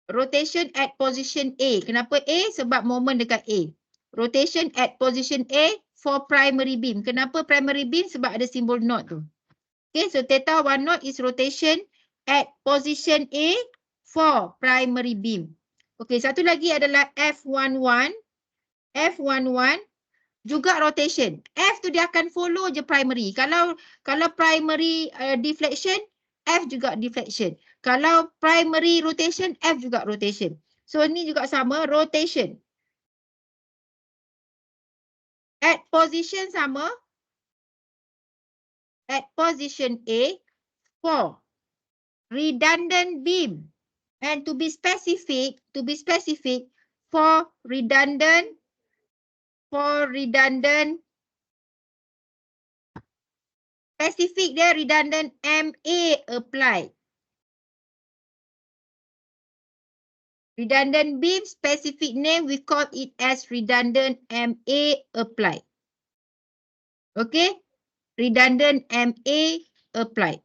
Rotation at position A. Kenapa A? Sebab moment dekat A. Rotation at position A for primary beam. Kenapa primary beam? Sebab ada simbol knot tu. Okay, so theta 1 knot is rotation at position A for primary beam. Okay, satu lagi adalah F11. F11 juga rotation. F tu dia akan follow je primary. Kalau primary deflection, F juga deflection. Kalau primary rotation, F juga rotation. So ni juga sama, rotation. At position sama. At position A for redundant beam. And to be specific for redundant Specific dia redundant MA applied. Redundant beam, specific name, we call it as redundant MA applied. Okay? Redundant MA applied.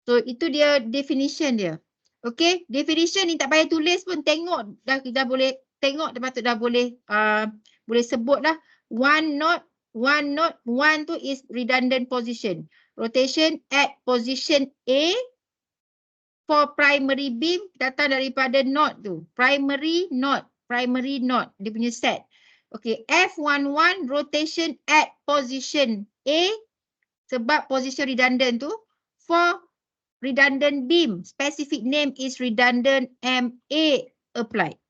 So, itu dia definition dia. Okay? Definition ni tak payah tulis pun. Tengok dah boleh. Tengok dah patut dah boleh sebut dah. One knot, one tu is redundant position. Rotation at position A. For primary beam datang daripada knot tu. Primary knot. Dia punya set. Okay, F11 rotation at position A sebab position redundant tu. For redundant beam, specific name is redundant MA applied.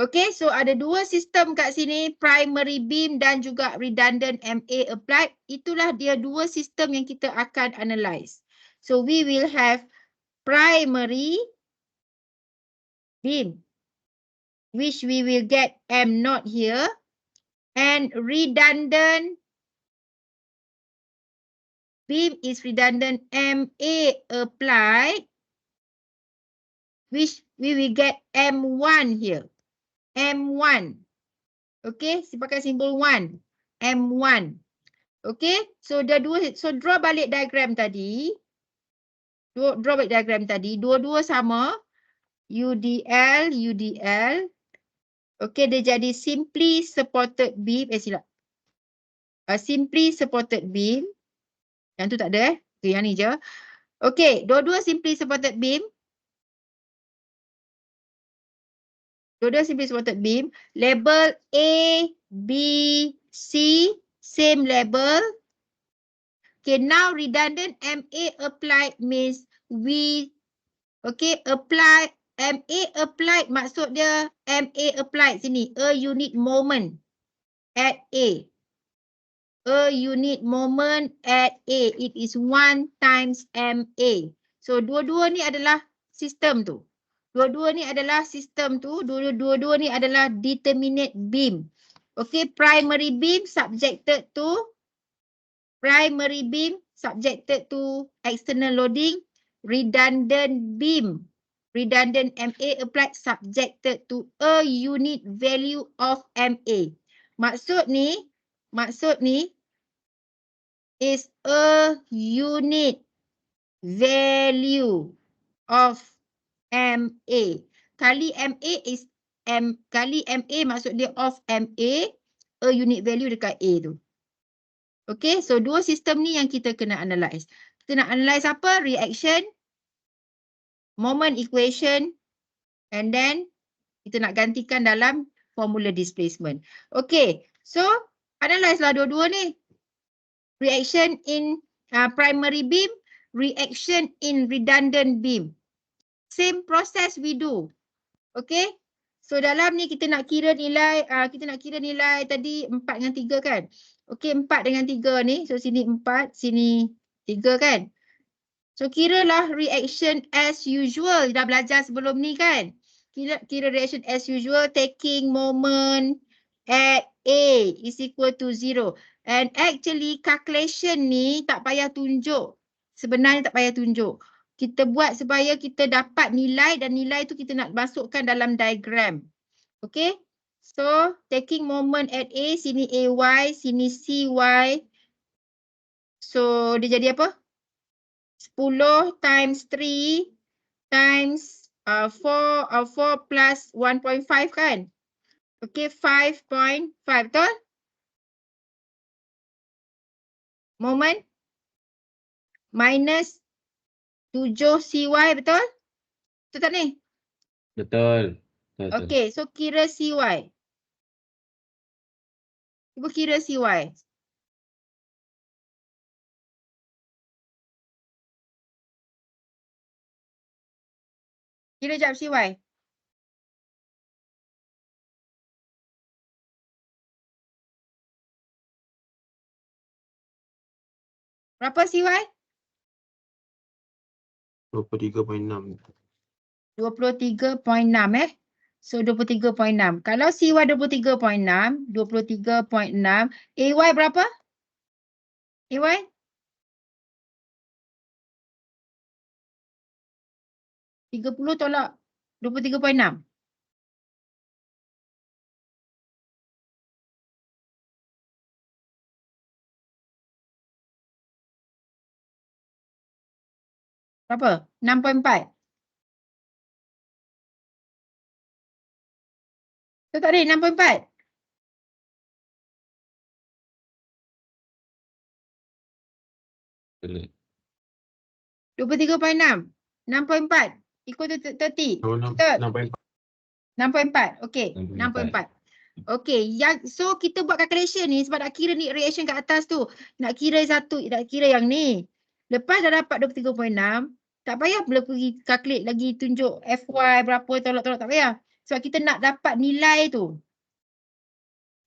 Okay, so ada dua sistem kat sini, primary beam dan juga redundant MA applied. Itulah dia dua sistem yang kita akan analyse. So we will have primary beam, which we will get M naught here, and redundant beam is redundant MA applied, which we will get M1 here. M1. Okay, pakai simbol 1. M1. Okay, so draw balik diagram tadi. Draw balik diagram tadi. Dua-dua sama. UDL. Okay, dia jadi simply supported beam. Silap. Simply supported beam. Yang tu tak ada Okay, yang ni je. Okay, dua-dua simply supported beam. Label A, B, C. Same label. Okay, now redundant MA applied means apply MA applied maksud dia MA applied sini a unit moment at A. A unit moment at A. It is 1 times MA. So dua-dua ni adalah sistem tu. Dua-dua ni adalah determinate beam. Okay, primary beam subjected to external loading. Redundant beam, redundant MA applied subjected to a unit value of MA. Maksud ni is a unit value of MA. Kali MA maksud dia of MA, a unit value dekat A tu. Okay, so dua sistem ni yang kita kena analyse. Kita nak analyse apa? Reaction, moment equation, and then kita nak gantikan dalam formula displacement. Okay, so analyse lah dua-dua ni. Reaction in primary beam, reaction in redundant beam. Same process we do. Okay, so dalam ni kita nak kira nilai, tadi 4 dengan 3 kan. Okay, 4 dengan 3 ni. So sini 4, sini 3 kan. So kiralah reaction as usual. Dah belajar sebelum ni kan. Kira reaction as usual, taking moment at A is equal to 0. And actually calculation ni tak payah tunjuk. Sebenarnya tak payah tunjuk. Kita buat supaya kita dapat nilai dan nilai tu kita nak masukkan dalam diagram. Okay. So taking moment at A, sini AY, sini CY. So dia jadi apa? 10 times 3 times 4 plus 1.5 kan? Okay, 5.5 betul? Moment minus 7 CY betul? Betul tak ni? Betul. Okay, so kira CY. Cuba kira CY. Kira jap CY. Berapa CY? 23.6. 23.6 So 23.6. Kalau CY 23.6, AY berapa? AY? $30 tolak 23.6. Berapa? 6.4. Betul tak ni? 6.4. Betul. 23.6. 6.4. Equal to 30. Oh, Betul? 6.4. Okey. 6.4. 6.4. Okey. So kita buat calculation ni sebab nak kira ni reaction kat atas tu. Nak kira nak kira yang ni. Lepas dah dapat 23.6, tak payah pula pergi calculate lagi tunjuk FY berapa tolak-tolak, tak payah. Sebab kita nak dapat nilai tu.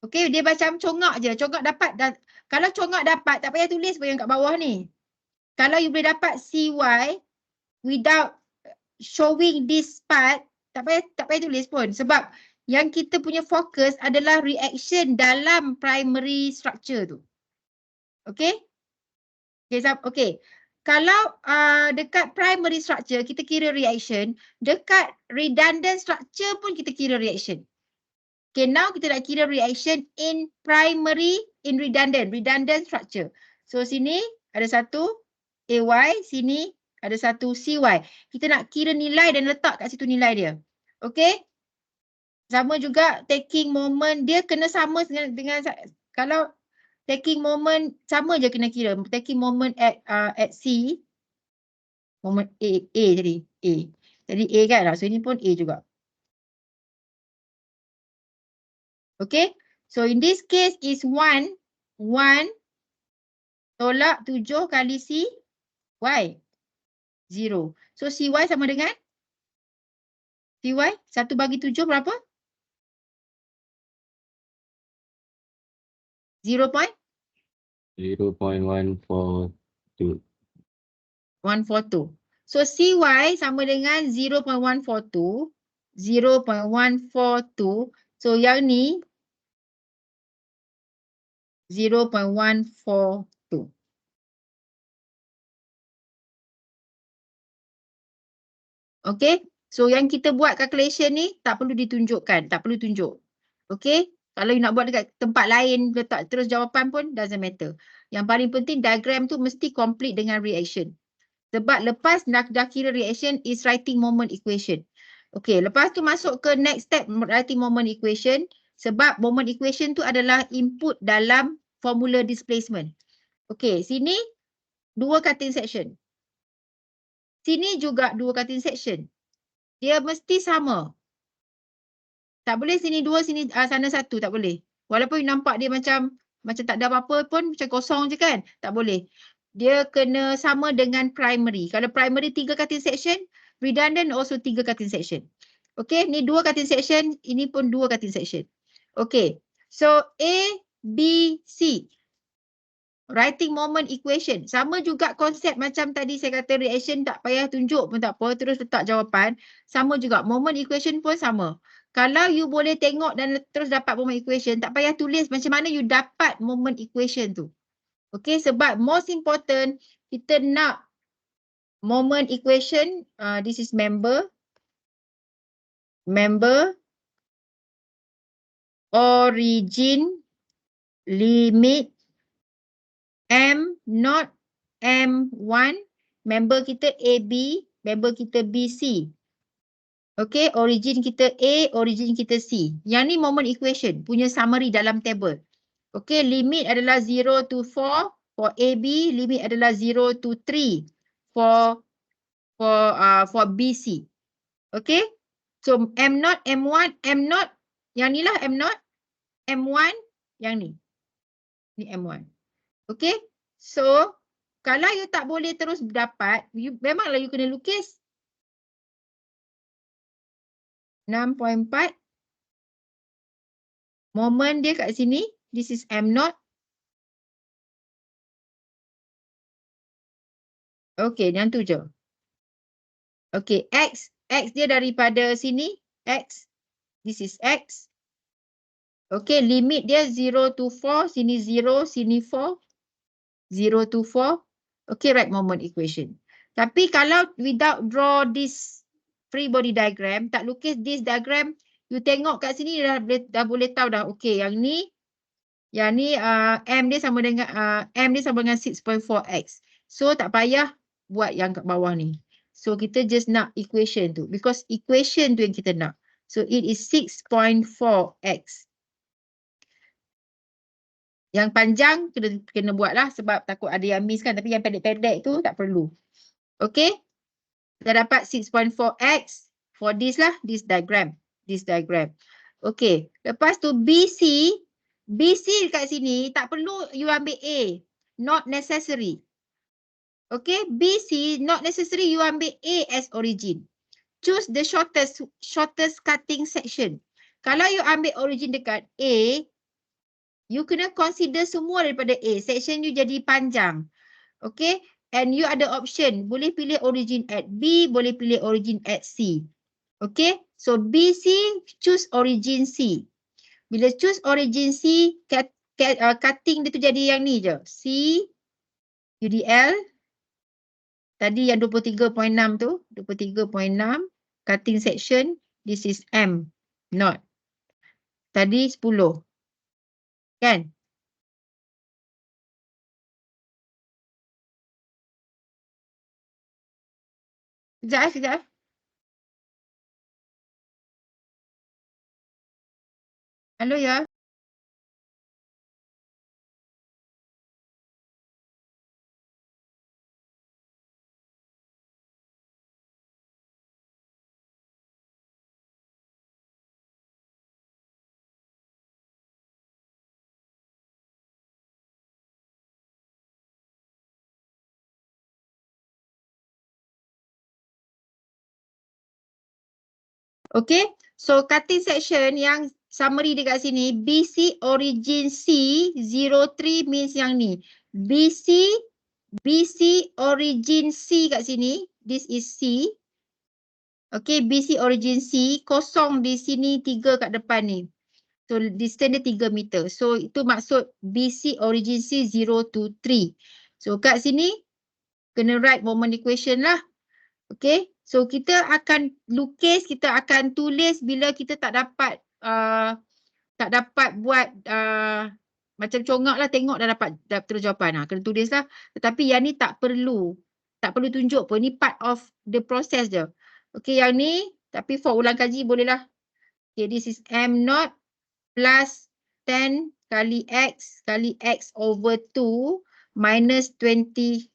Okey, dia macam congak je. Congak dapat. Kalau congak dapat, tak payah tulis pun yang kat bawah ni. Kalau you boleh dapat CY without showing this part, tak payah tulis pun. Sebab yang kita punya fokus adalah reaction dalam primary structure tu. Okey? Okey. Kalau dekat primary structure kita kira reaction, dekat redundant structure pun kita kira reaction. Okay, now kita nak kira reaction in redundant structure. So sini ada satu AY, sini ada satu CY. Kita nak kira nilai dan letak kat situ nilai dia. Okay? Sama juga taking moment, dia kena sama dengan kalau taking moment sama je kena kira. Taking moment at C, moment A tadi, A. Tadi A kan? So ini pun A juga. Okay? So in this case is 1 tolak 7 kali CY. 0. So CY sama dengan? CY 1 bagi 7 berapa? 0.142. 142. So CY sama dengan 0.142. 0.142. So yang ni 0.142. Okay. So yang kita buat calculation ni tak perlu ditunjukkan. Tak perlu tunjuk. Okay. Kalau you nak buat dekat tempat lain, letak terus jawapan pun doesn't matter. Yang paling penting diagram tu mesti complete dengan reaction. Sebab lepas dah kira reaction is writing moment equation. Okay, lepas tu masuk ke next step writing moment equation. Sebab moment equation tu adalah input dalam formula displacement. Okay, sini 2 cutting section. Sini juga 2 cutting section. Dia mesti sama. Tak boleh sini 2, sini sana 1, tak boleh. Walaupun you nampak dia macam tak ada apa-apa pun, macam kosong je kan. Tak boleh. Dia kena sama dengan primary. Kalau primary 3 cutting section, redundant also 3 cutting section. Okay, ni 2 cutting section, ini pun 2 cutting section. Okay, so A, B, C. Writing moment equation. Sama juga konsep macam tadi saya kata reaction tak payah tunjuk pun tak apa, terus letak jawapan. Sama juga, moment equation pun sama. Kalau you boleh tengok dan terus dapat moment equation, tak payah tulis macam mana you dapat moment equation tu. Okay, sebab most important, kita nak moment equation, this is member, origin, limit, M not M1, member kita AB, member kita BC. Okay, origin kita A, origin kita C. Yang ni moment equation, punya summary dalam table. Okay, limit adalah 0 to 4 for AB, limit adalah 0 to 3 for BC. Okay, so M not M1, M not, yang ni lah M not, M1, yang ni. Ni M1. Okay, so kalau you tak boleh terus dapat, memanglah you kena lukis 6.4. Moment dia kat sini, this is M not. Okay, yang tu je. Okay, X dia daripada sini, X, this is X. Okay, limit dia 0 to 4, sini 0, sini 4. 0 to 4. Okay, write moment equation. Tapi kalau without draw this free body diagram, tak lukis this diagram, you tengok kat sini dah boleh tahu dah. Okay, yang ni M dia sama dengan M dia sama dengan 6.4x. So tak payah buat yang kat bawah ni. So kita just nak equation tu because equation tu yang kita nak. So it is 6.4x. Yang panjang kena buatlah sebab takut ada yang miss kan, tapi yang pendek-pendek tu tak perlu. Okay? Kita dapat 6.4x for this lah, this diagram. Okay, lepas tu BC dekat sini tak perlu you ambil A. Not necessary. Okay, BC not necessary you ambil A as origin. Choose the shortest cutting section. Kalau you ambil origin dekat A, you kena consider semua daripada A. Section you jadi panjang. Okay, and you ada option. Boleh pilih origin at B, boleh pilih origin at C. Okay, so BC choose origin C. Bila choose origin C, cutting dia tu jadi yang ni je. C, UDL. Tadi yang 23.6 tu, 23.6. Cutting section, this is M, not. Tadi 10. Kan? Sekejap. Hello ya. Okay, so cutting section yang summary dekat sini, BC origin C 03 means yang ni. BC origin C kat sini, this is C. Okay, BC origin C, kosong di sini 3 kat depan ni. So distance dia 3 meter. So itu maksud BC origin C 0 to 3. So kat sini kena write moment equation lah. Okay, so kita akan lukis, kita akan tulis bila kita tak dapat buat macam congak lah, tengok dah dapat terus jawapan. Kena tulis lah. Tetapi yang ni tak perlu tunjuk pun. Ni part of the process je. Okay, yang ni, tapi for ulang kaji boleh lah. Okay, this is M0 plus 10 kali X over 2 minus 20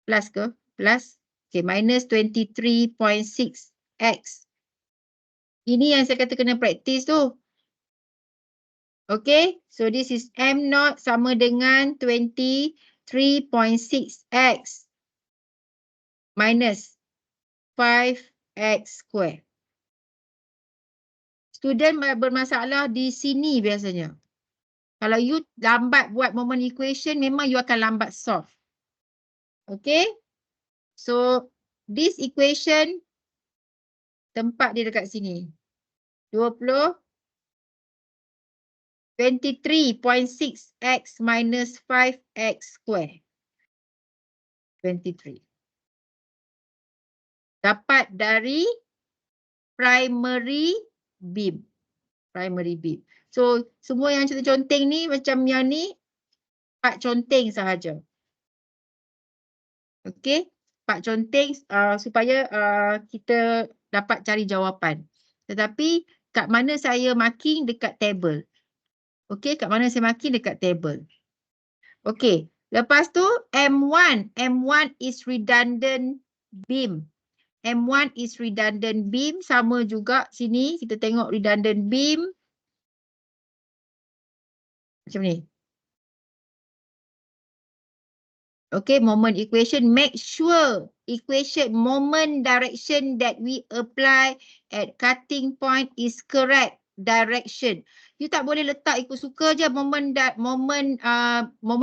plus ke? Plus. Okay, minus 23.6X. Ini yang saya kata kena praktis tu. Okay, so this is M0 sama dengan 23.6X minus 5X square. Student bermasalah di sini biasanya. Kalau you lambat buat moment equation, memang you akan lambat solve. Okay, so this equation tempat dia dekat sini. 23.6x minus 5x square. 23. Dapat dari primary beam. So semua yang cerita conteng ni macam yang ni part conteng sahaja. Okay, part conteng supaya kita dapat cari jawapan. Tetapi kat mana saya marking dekat table. Okay, kat mana saya marking dekat table. Okay, lepas tu M1 is redundant beam. M1 is redundant beam, sama juga sini kita tengok redundant beam. Macam ni. Okay, moment equation. Make sure equation moment direction that we apply at cutting point is correct direction. You tak boleh letak ikut suka je moment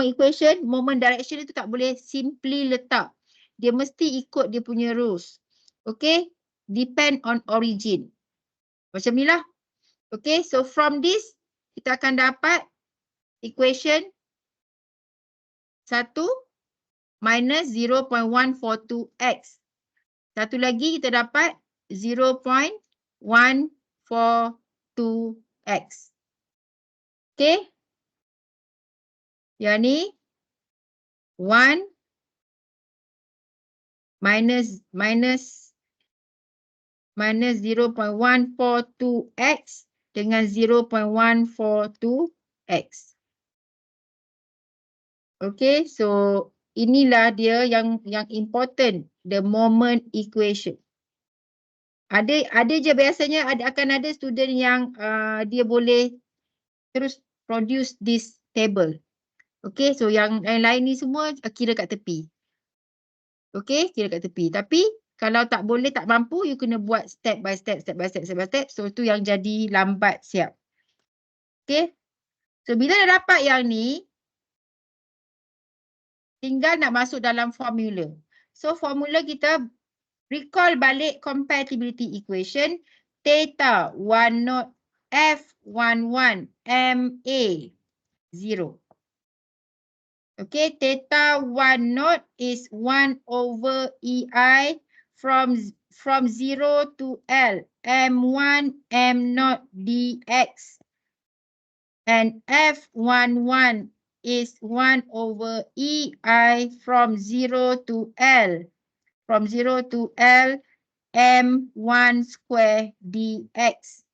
equation, moment direction itu tak boleh simply letak. Dia mesti ikut dia punya rules. Okay, depend on origin. Macam ni lah. Okay, so from this kita akan dapat equation satu minus 0.142x. Satu lagi kita dapat 0.142x. Okay. Yang ni 1 minus 0.142x dengan 0.142x. Okay, so inilah dia yang important, the moment equation. Ada je biasanya akan ada student yang dia boleh terus produce this table. Okay, so yang lain ni semua kira kat tepi. Okay, kira kat tepi. Tapi kalau tak boleh, tak mampu, you kena buat step by step. So tu yang jadi lambat siap. Okay, so bila dah dapat yang ni, tinggal nak masuk dalam formula. So formula kita recall balik compatibility equation. Theta 1 not F11 MA 0. Okay, theta 1 not is 1 over EI from 0 to L M1 M not dx. And F11 is 1 over EI from 0 to L. From 0 to L M1 square dx.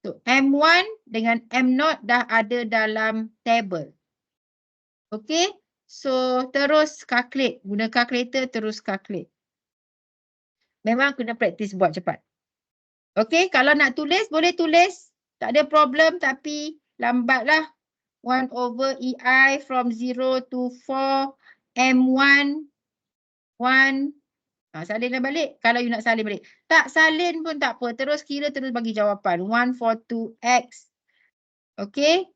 So M1 dengan M0 dah ada dalam table. Okay. So terus calculate. Guna calculator terus calculate. Memang kena praktis buat cepat. Okay. Kalau nak tulis boleh tulis. Tak ada problem tapi lambatlah. 1 over EI from 0 to 4 M1 1. Salinlah balik. Kalau you nak salin balik. Tak salin pun tak apa. Terus kira terus bagi jawapan. 142x. Okay.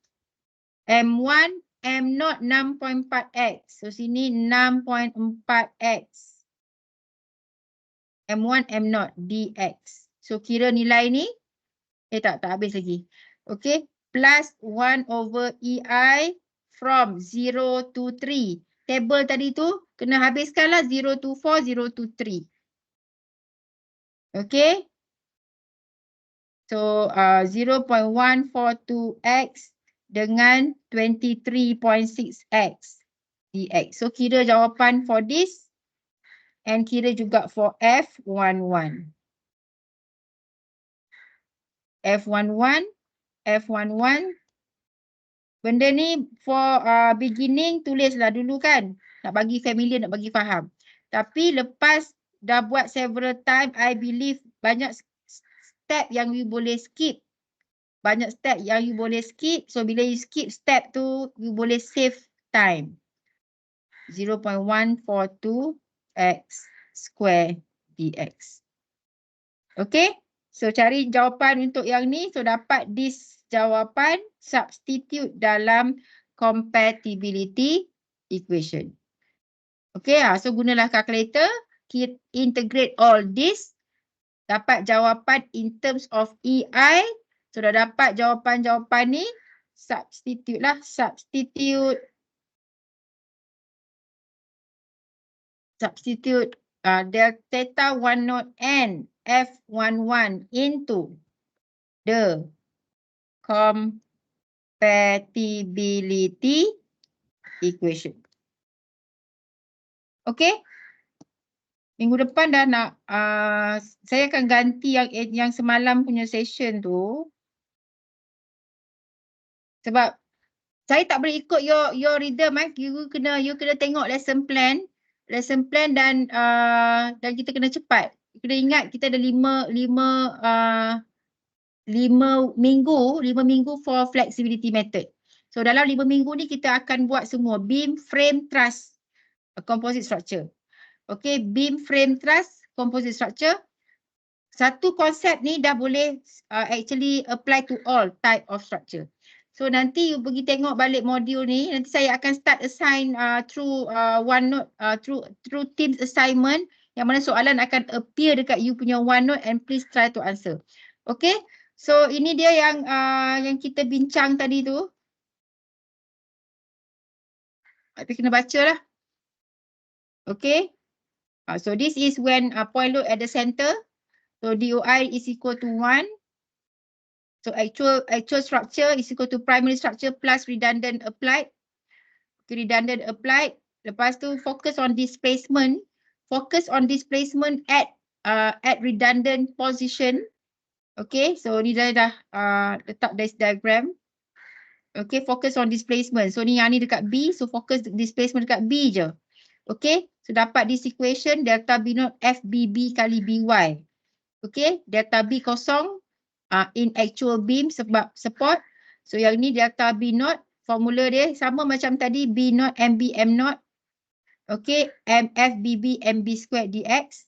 M1 M0 6.4x. So sini 6.4x. M1 M0 dx. So kira nilai ni. Tak habis lagi. Okay. Plus 1 over EI from 0 to 3. Table tadi tu kena habiskanlah 0 to 4, 0 to 3. Okay. So 0.142x dengan 23.6x dx. So kira jawapan for this and kira juga for F11. F11 benda ni for beginning tulislah dulu kan. Nak bagi familiar, nak bagi faham. Tapi lepas dah buat several time, I believe banyak step yang you boleh skip. Banyak step yang you boleh skip. So bila you skip step tu, you boleh save time. 0.142x square dx. Okay. So cari jawapan untuk yang ni. So dapat this jawapan, substitute dalam compatibility equation. Okay. So gunalah calculator. Integrate all this. Dapat jawapan in terms of EI. So dah dapat jawapan-jawapan ni. Substitute lah. Substitute del theta 1 not n F11 into the compatibility equation. Okay. Minggu depan dah nak, saya akan ganti yang semalam punya session tu. Sebab saya tak boleh ikut your rhythm. You kena tengok lesson plan dan kita kena cepat. Kena ingat kita ada 5 minggu for flexibility method. So dalam 5 minggu ni kita akan buat semua beam, frame, truss, composite structure. Okay, beam, frame, truss, composite structure. Satu konsep ni dah boleh actually apply to all type of structure. So nanti you pergi tengok balik modul ni, nanti saya akan start assign through OneNote, through Teams assignment, yang mana soalan akan appear dekat you punya OneNote and please try to answer. Okay, so ini dia yang kita bincang tadi tu. Tapi kena baca lah. Okay. So this is when point load at the center. So DOI is equal to 1. So actual structure is equal to primary structure plus redundant applied. Okay, redundant applied. Lepas tu focus on displacement. Focus on displacement at redundant position. Okay, so ni dah letak this diagram. Okay, focus on displacement. So ni yang ni dekat B, so focus displacement dekat B je. Okay, so dapat this equation delta B naught FBB kali BY. Okay, delta B kosong in actual beam sebab support. So yang ni delta B naught, formula dia sama macam tadi, B naught MB M naught. Okay, MFBB MB squared dx.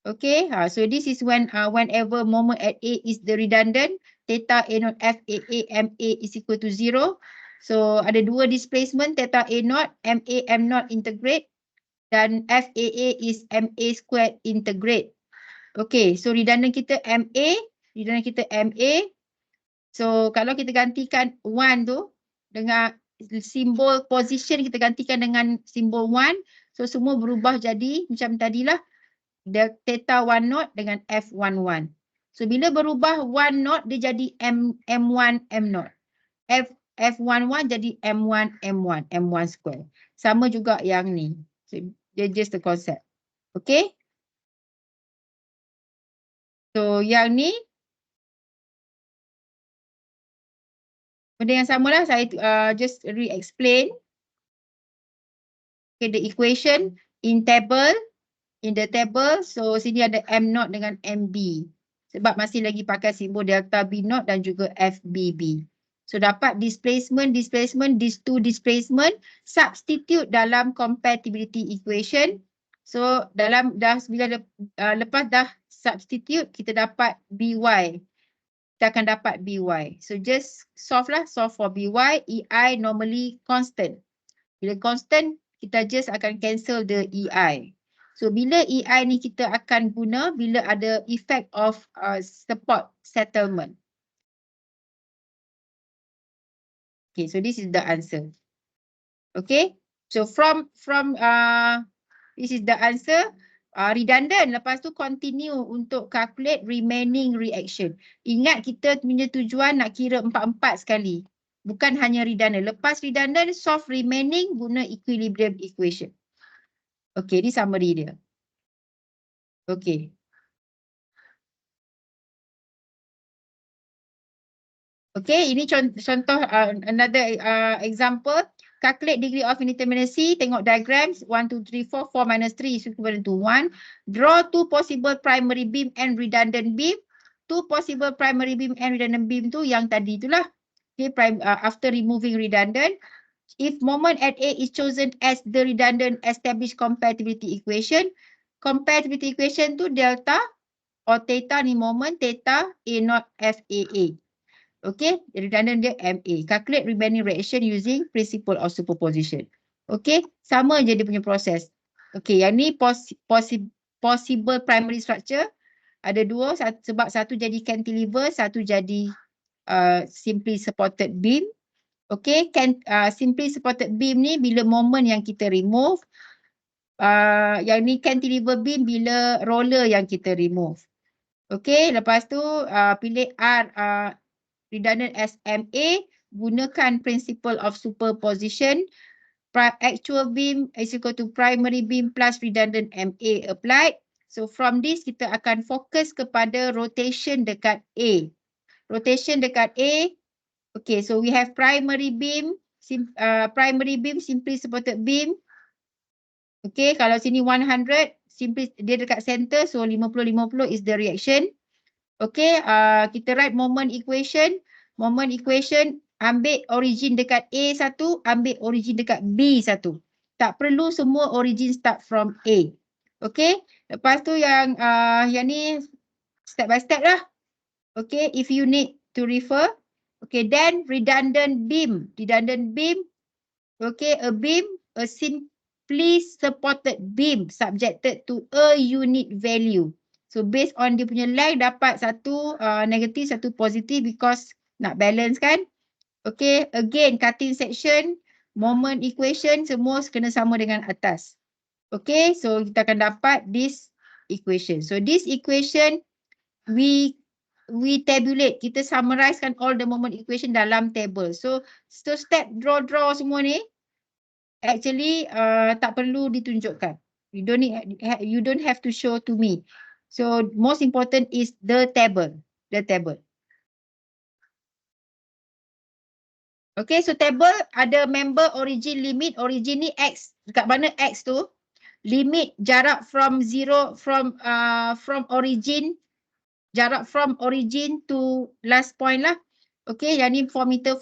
Okay, so this is when whenever moment at A is the redundant, theta A naught FAA MA is equal to 0. So ada dua displacement, theta A naught, MA M naught integrate dan FAA is MA squared integrate. Okay, so redundant kita MA, So kalau kita gantikan 1 tu dengan simbol position, kita gantikan dengan simbol 1. So semua berubah jadi macam tadilah. Theta 1 naught dengan F11. So bila berubah 1 naught, dia jadi M1 M naught. F11 jadi M1 M1, M1 square. Sama juga yang ni. So dia just the concept. Okay. So yang ni benda yang sama lah, saya just re-explain. Okay, the equation in the table, so sini ada M naught dengan MB. Sebab masih lagi pakai simbol delta B naught dan juga FBB. So dapat displacement, these two displacement, substitute dalam compatibility equation. So dalam lepas dah substitute, kita dapat BY. Kita akan dapat BY. So just solve for BY. EI normally constant. Bila constant, kita just akan cancel the EI. So bila EI ni kita akan guna bila ada effect of support settlement. Okay, so this is the answer. Okay, so from this is the answer. Redundant, lepas tu continue untuk calculate remaining reaction. Ingat kita punya tujuan nak kira 4-4 sekali. Bukan hanya redundant. Lepas redundant, solve remaining guna equilibrium equation. Okay, ni summary dia. Okay. Okay, ini contoh another example. Calculate degree of indeterminacy. Tengok diagrams. 1, 2, 3, 4. 4 minus 3 is equivalent to 1. Draw two possible primary beam and redundant beam. Two possible primary beam and redundant beam tu yang tadi itulah. Okay, after removing redundant. If moment at A is chosen as the redundant, establish compatibility equation. Compatibility equation tu delta or theta ni moment, theta A naught FAA. Okay, redundant dia MA. Calculate remaining reaction using principle of superposition. Okay, sama je dia punya proses. Okay, yang ni possible primary structure. Ada dua, sebab satu jadi cantilever, satu jadi simply supported beam. Okay, simply supported beam ni bila moment yang kita remove. Yang ni cantilever beam bila roller yang kita remove. Okay, lepas tu pilih redundant SMA, gunakan principle of superposition. Actual beam is equal to primary beam plus redundant MA applied. So from this kita akan fokus kepada rotation dekat A. Rotation dekat A. Okay, so we have primary beam simply supported beam. Okay, kalau sini 100, simply dia dekat center, so 50-50 is the reaction. Okay, kita write moment equation. Moment equation, ambil origin dekat A satu, ambil origin dekat B satu. Tak perlu semua origin start from A. Okay, lepas tu yang ni step by step lah. Okay, if you need to refer. Okay, then redundant beam. Okay, a beam, a simply supported beam subjected to a unit value. So based on dia punya length dapat satu negatif, satu positif because nak balance kan. Okay, again cutting section. moment equation semua kena sama dengan atas. Okay, so kita akan dapat this equation. So this equation we tabulate, kita summarizekan all the moment equation dalam table. So step draw semua ni actually tak perlu ditunjukkan. You don't have to show to me. So most important is the table. Okay, so table ada member, origin, limit. Origin ni X. Dekat mana X tu? Limit jarak from origin, jarak from origin to last point lah. Okay, yang ni 4 meter.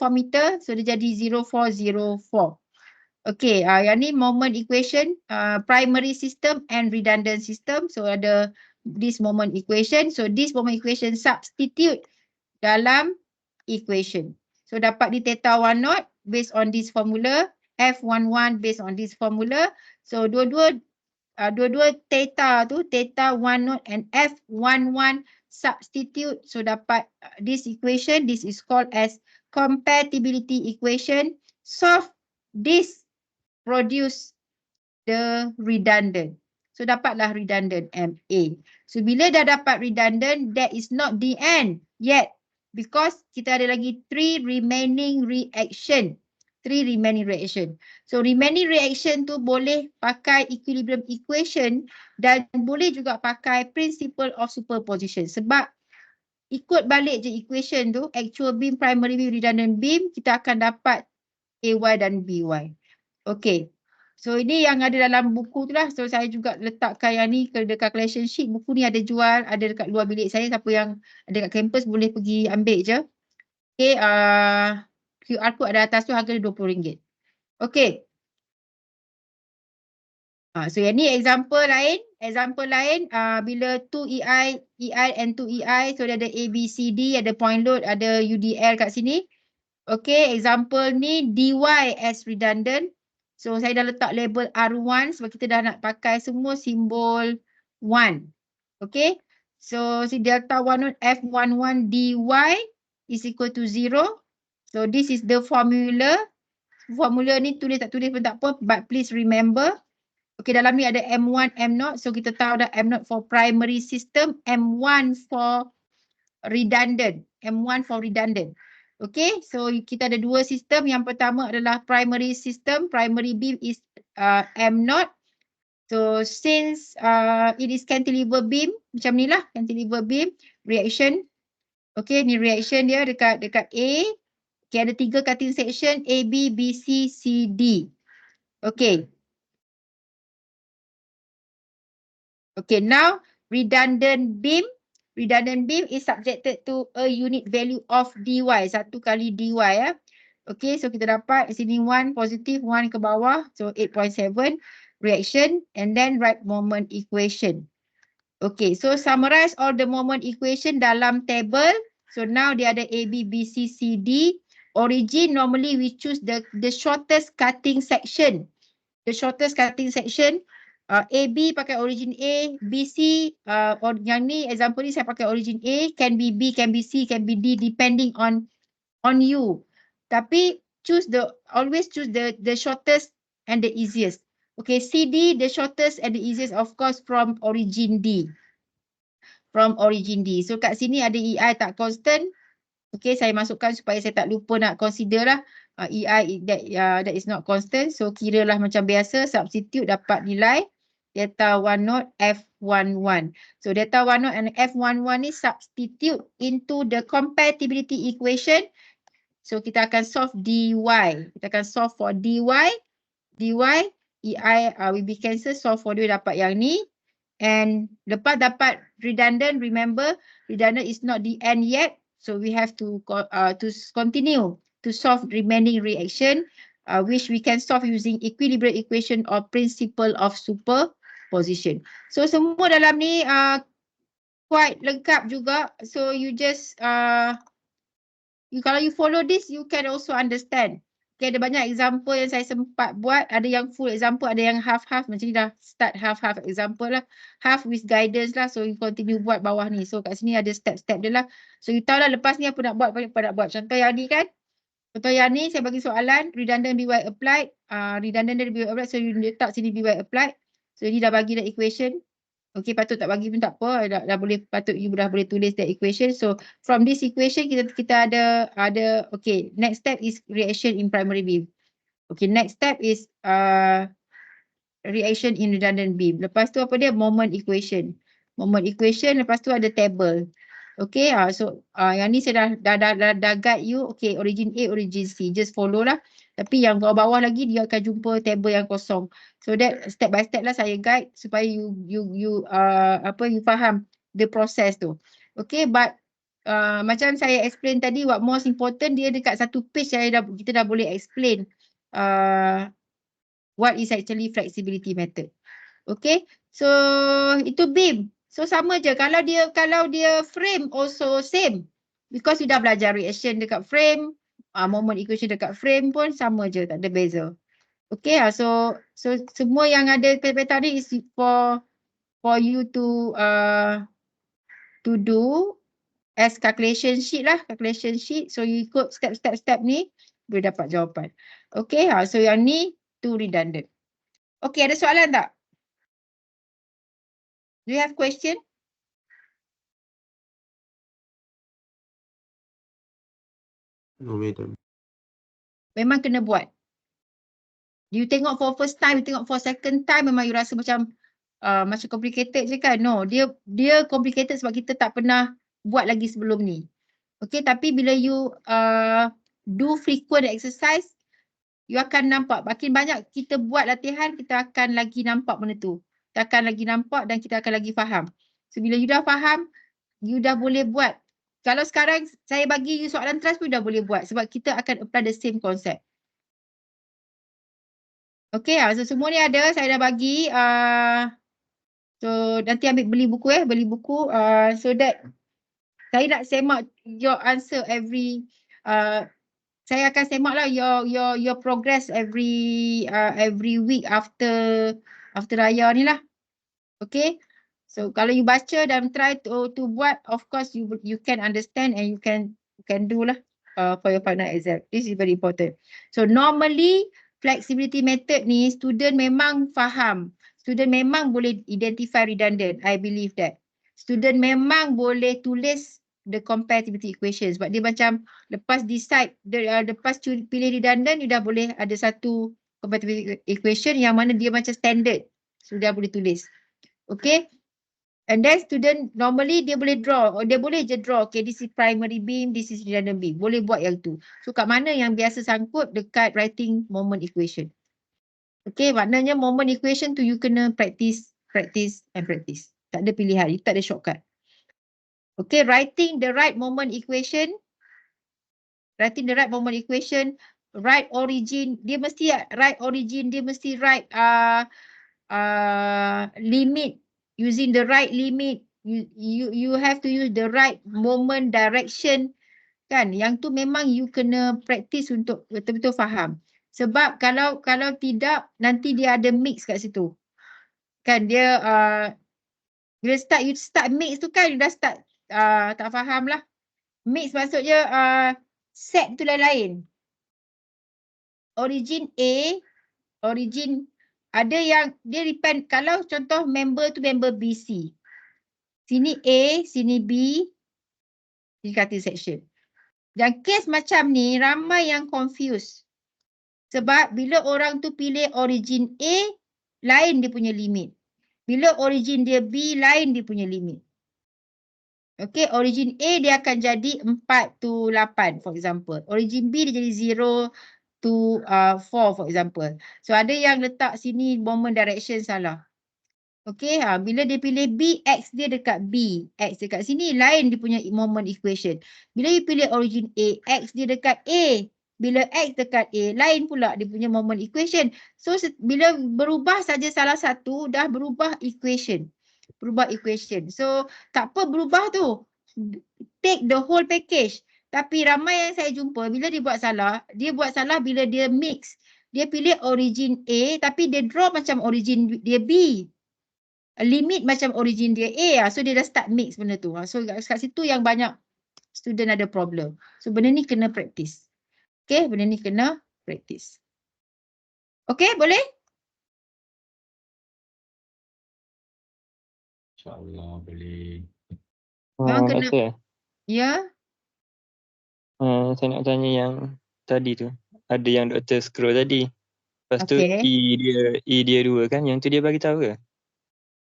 So dia jadi 0404. Okay, yang ni moment equation, primary system and redundant system. So ada this moment equation. So this moment equation substitute dalam equation. So dapat di theta 1 naught based on this formula, F11 based on this formula. So dua-dua theta tu, theta 1 naught and F11 substitute. So dapat this equation, this is called as compatibility equation. Solve this, produce the redundant. So dapatlah redundant MA. So bila dah dapat redundant, that is not the end yet. Because kita ada lagi 3 remaining reaction. So remaining reaction tu boleh pakai equilibrium equation dan boleh juga pakai principle of superposition. Sebab ikut balik je equation tu, actual beam, primary beam, redundant beam, kita akan dapat AY dan BY. Okay. So ini yang ada dalam buku tu lah. So saya juga letakkan yang ni dekat collection sheet. Buku ni ada jual, ada dekat luar bilik saya. Siapa yang ada kat kampus boleh pergi ambil je. Okay, QR code ada atas tu, harga dia RM20. Okay. So yang ni example lain. Bila 2EI, EI and 2EI. So dia ada A, B, C, D, ada point load, ada UDL kat sini. Okay, example ni DY as redundant. So saya dah letak label R1 sebab kita dah nak pakai semua simbol 1. Okay, so si delta 1 naught F11 DY is equal to 0. So this is the formula. Formula ni tulis tak tulis pun tak apa, but please remember. Okay, dalam ni ada M1, M0. So kita tahu dah M0 for primary system, M1 for redundant. Okay, so kita ada dua sistem. Yang pertama adalah primary system. Primary beam is M0. So since it is cantilever beam, macam ni lah cantilever beam, reaction. Okay, ni reaction dia dekat A. Okay, ada 3 cutting section, A, B, B, C, C, D. Okay. Okay, now redundant beam. Redundant beam is subjected to a unit value of dy. 1 kali dy ya. Okay, so kita dapat sini 1 positif, 1 ke bawah. So 8.7 reaction and then write moment equation. Okay, so summarize all the moment equation dalam table. So now dia ada A, B, B, C, C, D. Origin, normally we choose the shortest cutting section. The shortest cutting section. AB pakai origin A, BC, yang ni example ni saya pakai origin A, can be B, can be C, can be D depending on you. Tapi always choose the shortest and the easiest. Okay, CD the shortest and the easiest of course from origin D. So kat sini ada EI tak constant. Okay, saya masukkan supaya saya tak lupa nak consider lah. EI that is not constant. So kira lah macam biasa, substitute dapat nilai delta 1 naught F11. So delta 1 naught and F11 ni substitute into the compatibility equation. So kita akan solve dy. Kita akan solve for dy. EI will be cancel, solve for dia dapat yang ni. And lepas dapat redundant, remember redundant is not the end yet. So we have to continue to solve remaining reaction, which we can solve using equilibrium equation or principle of superposition. So semua dalam ni quite lengkap juga. So you just kalau you follow this, you can also understand. Okay, ada banyak example yang saya sempat buat. Ada yang full example, ada yang half-half. Macam ni dah start half-half example lah. Half with guidance lah. So you continue buat bawah ni. So kat sini ada step-step dia lah. So you tahu lah lepas ni apa nak buat, Contoh yang ni kan. Contoh yang ni saya bagi soalan redundant by applied, redundant dari by applied, so you letak sini by applied. So ini dah bagi dah equation. Okay, patut tak bagi pun tak apa, dah boleh, patut you dah boleh tulis the equation. So from this equation kita ada okay, next step is reaction in primary beam. Okay, next step is reaction in redundant beam. Lepas tu apa dia? Moment equation. Moment equation, lepas tu ada table. Okay, so yang ni saya dah guide you. Okay, origin A, origin C. Just follow lah. Tapi yang bawah-bawah lagi dia akan jumpa table yang kosong. So that step by step lah saya guide supaya you faham the process tu. Okay, but macam saya explain tadi, what most important dia dekat satu page kita dah boleh explain what is actually flexibility method. Okay, so itu beam. So sama je kalau dia frame also same. Because you dah belajar reaction dekat frame, moment equation dekat frame pun sama je, tak ada beza. Okay, so semua yang ada peta ni is for you to do as calculation sheet lah, calculation sheet. So you ikut step ni boleh dapat jawapan. Okay, so yang ni tu redundant. Okay, ada soalan tak? Do you have question? No, madam. Memang kena buat. You tengok for first time, you tengok for second time, memang you rasa macam complicated je kan? No, dia complicated sebab kita tak pernah buat lagi sebelum ni. Okay, tapi bila you do frequent exercise, you akan nampak. Makin banyak kita buat latihan, kita akan lagi nampak benda tu. Kita akan lagi nampak dan kita akan lagi faham. So bila you dah faham, you dah boleh buat. Kalau sekarang saya bagi you soalan trust pun dah boleh buat sebab kita akan apply the same concept. Okay, so semua ni ada, saya dah bagi. So nanti beli buku beli buku so that saya nak semak your answer every saya akan semak lah your progress every week after raya ni lah. Okay. So kalau you baca dan try to buat, of course you can understand and you can do lah for your final exam. This is very important. So normally flexibility method ni student memang faham. Student memang boleh identify redundant. I believe that. Student memang boleh tulis the compatibility equation sebab dia macam lepas decide, lepas pilih redundant, you dah boleh ada satu compatibility equation yang mana dia macam standard. So dia boleh tulis. Okay. And then student normally dia boleh draw. Dia boleh je draw. Okay, this is primary beam, this is redundant beam. Boleh buat yang tu. So kat mana yang biasa sangkut? Dekat writing moment equation. Okay, maknanya moment equation tu you kena practice and practice. Tak ada pilihan. You tak ada shortcut. Okay, writing the right moment equation. Writing the right moment equation. Right origin. Dia mesti right origin. Dia mesti right limit. Using the right limit, you have to use the right moment direction kan. Yang tu memang you kena practice untuk betul-betul faham. Sebab kalau tidak nanti dia ada mix kat situ. Kan dia bila you start mix tu kan you dah start tak faham lah. Mix maksudnya set tu lain-lain. Origin A, origin ada yang dia depend, kalau contoh member tu member BC. Sini A, sini B, di cutting section. Dan kes macam ni ramai yang confuse. Sebab bila orang tu pilih origin A, lain dia punya limit. Bila origin dia B, lain dia punya limit. Okay, origin A dia akan jadi 4 to 8 for example. Origin B dia jadi 0 to 4 for example. So ada yang letak sini moment direction salah. Okay, bila dia pilih B, X dia dekat B. X dekat sini, lain dia punya moment equation. Bila dia pilih origin A, X dia dekat A. Bila X dekat A, lain pula dia punya moment equation. So, bila berubah saja salah satu, dah berubah equation. Berubah equation. So, tak apa berubah tu. Take the whole package. Tapi ramai yang saya jumpa, bila dia buat salah bila dia mix. Dia pilih origin A, tapi dia draw macam origin dia B. Limit macam origin dia A, so dia dah start mix benda tu. So kat situ yang banyak student ada problem. So benda ni kena practice. Okay, benda ni kena practice. Okay, boleh? InsyaAllah boleh. Memang kena. Doktor, Ya, saya nak tanya yang tadi tu. Ada yang doktor scroll tadi. Lepas tu Okay. E dia 2 kan? Yang tu dia bagi tahu ke?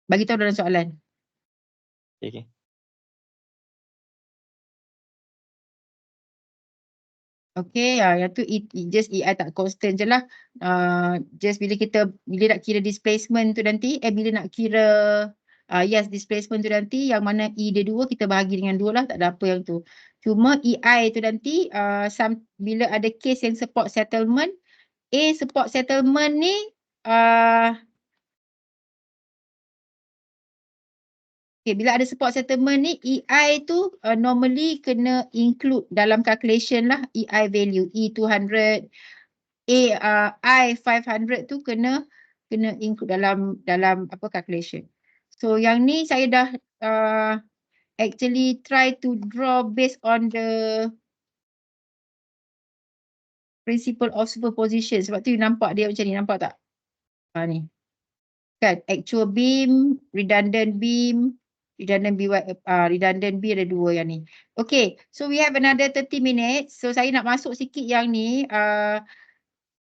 bagi tahu dalam soalan. Okay. Okay, yang tu just EI tak constant je lah. Just bila nak kira displacement tu nanti, bila nak kira yes displacement tu nanti, yang mana E dia 2 kita bahagi dengan 2 lah, tak ada apa yang tu. Cuma EI tu nanti bila ada case yang support settlement, support settlement ni okay, bila ada support settlement ni, EI tu normally kena include dalam calculation lah, EI value, E200, I500 tu kena include dalam apa calculation. So yang ni saya dah actually try to draw based on the principle of superposition. Sebab tu you nampak dia macam ni, nampak tak? Ni. Kan, actual beam, redundant beam, redundant B ada 2 yang ni. Okay, so we have another 30 minutes. So saya nak masuk sikit yang ni,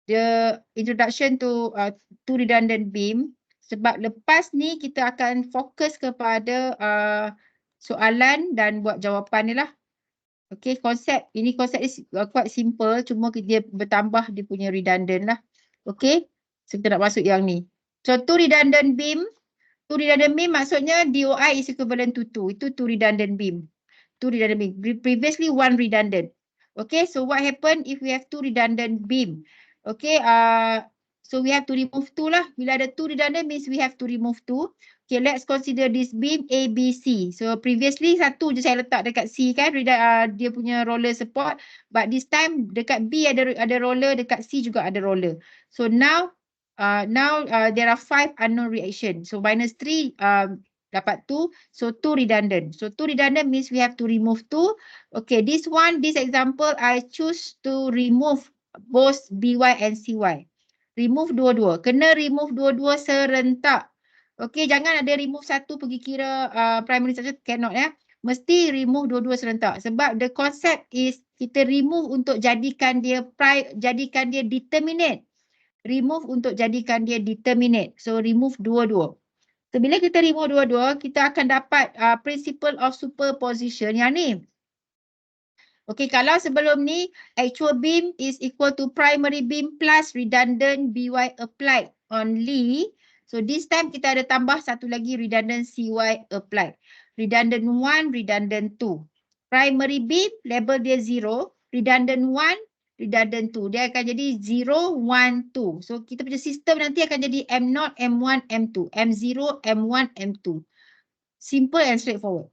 the introduction to redundant beam. Sebab lepas ni kita akan fokus kepada soalan dan buat jawapan ni lah. Okay, konsep ni quite simple, cuma dia bertambah dia punya redundant lah. Okay, so kita nak masuk yang ni. So two redundant beam maksudnya DOI is equivalent to 2. Itu two redundant beam. Previously one redundant. Okay, so what happen if we have two redundant beam? Okay, so we have to remove 2 lah. Bila ada 2 redundant means we have to remove 2. Okay, let's consider this beam A, B, C. So previously satu je saya letak dekat C kan, dia punya roller support. But this time dekat B ada roller, dekat C juga ada roller. So now there are 5 unknown reaction. So minus 3 dapat 2. So 2 redundant. So 2 redundant means we have to remove 2. Okay, this example I choose to remove both BY and CY. Remove dua-dua. Kena remove dua-dua serentak. Okay, jangan ada remove satu pergi kira primary structure, cannot ya. Mesti remove dua-dua serentak. Sebab the concept is kita remove untuk jadikan dia determinate. Remove untuk jadikan dia determinate. So remove dua-dua. So bila kita remove dua-dua, kita akan dapat principle of superposition yang ni. Okay, kalau sebelum ni actual beam is equal to primary beam plus redundant BY applied only. So this time kita ada tambah satu lagi redundant CY applied. Redundant 1, redundant 2. Primary beam label dia 0, redundant 1, redundant 2. Dia akan jadi 0, 1, 2. So kita punya sistem nanti akan jadi M0, M1, M2. M0, M1, M2. Simple and straightforward.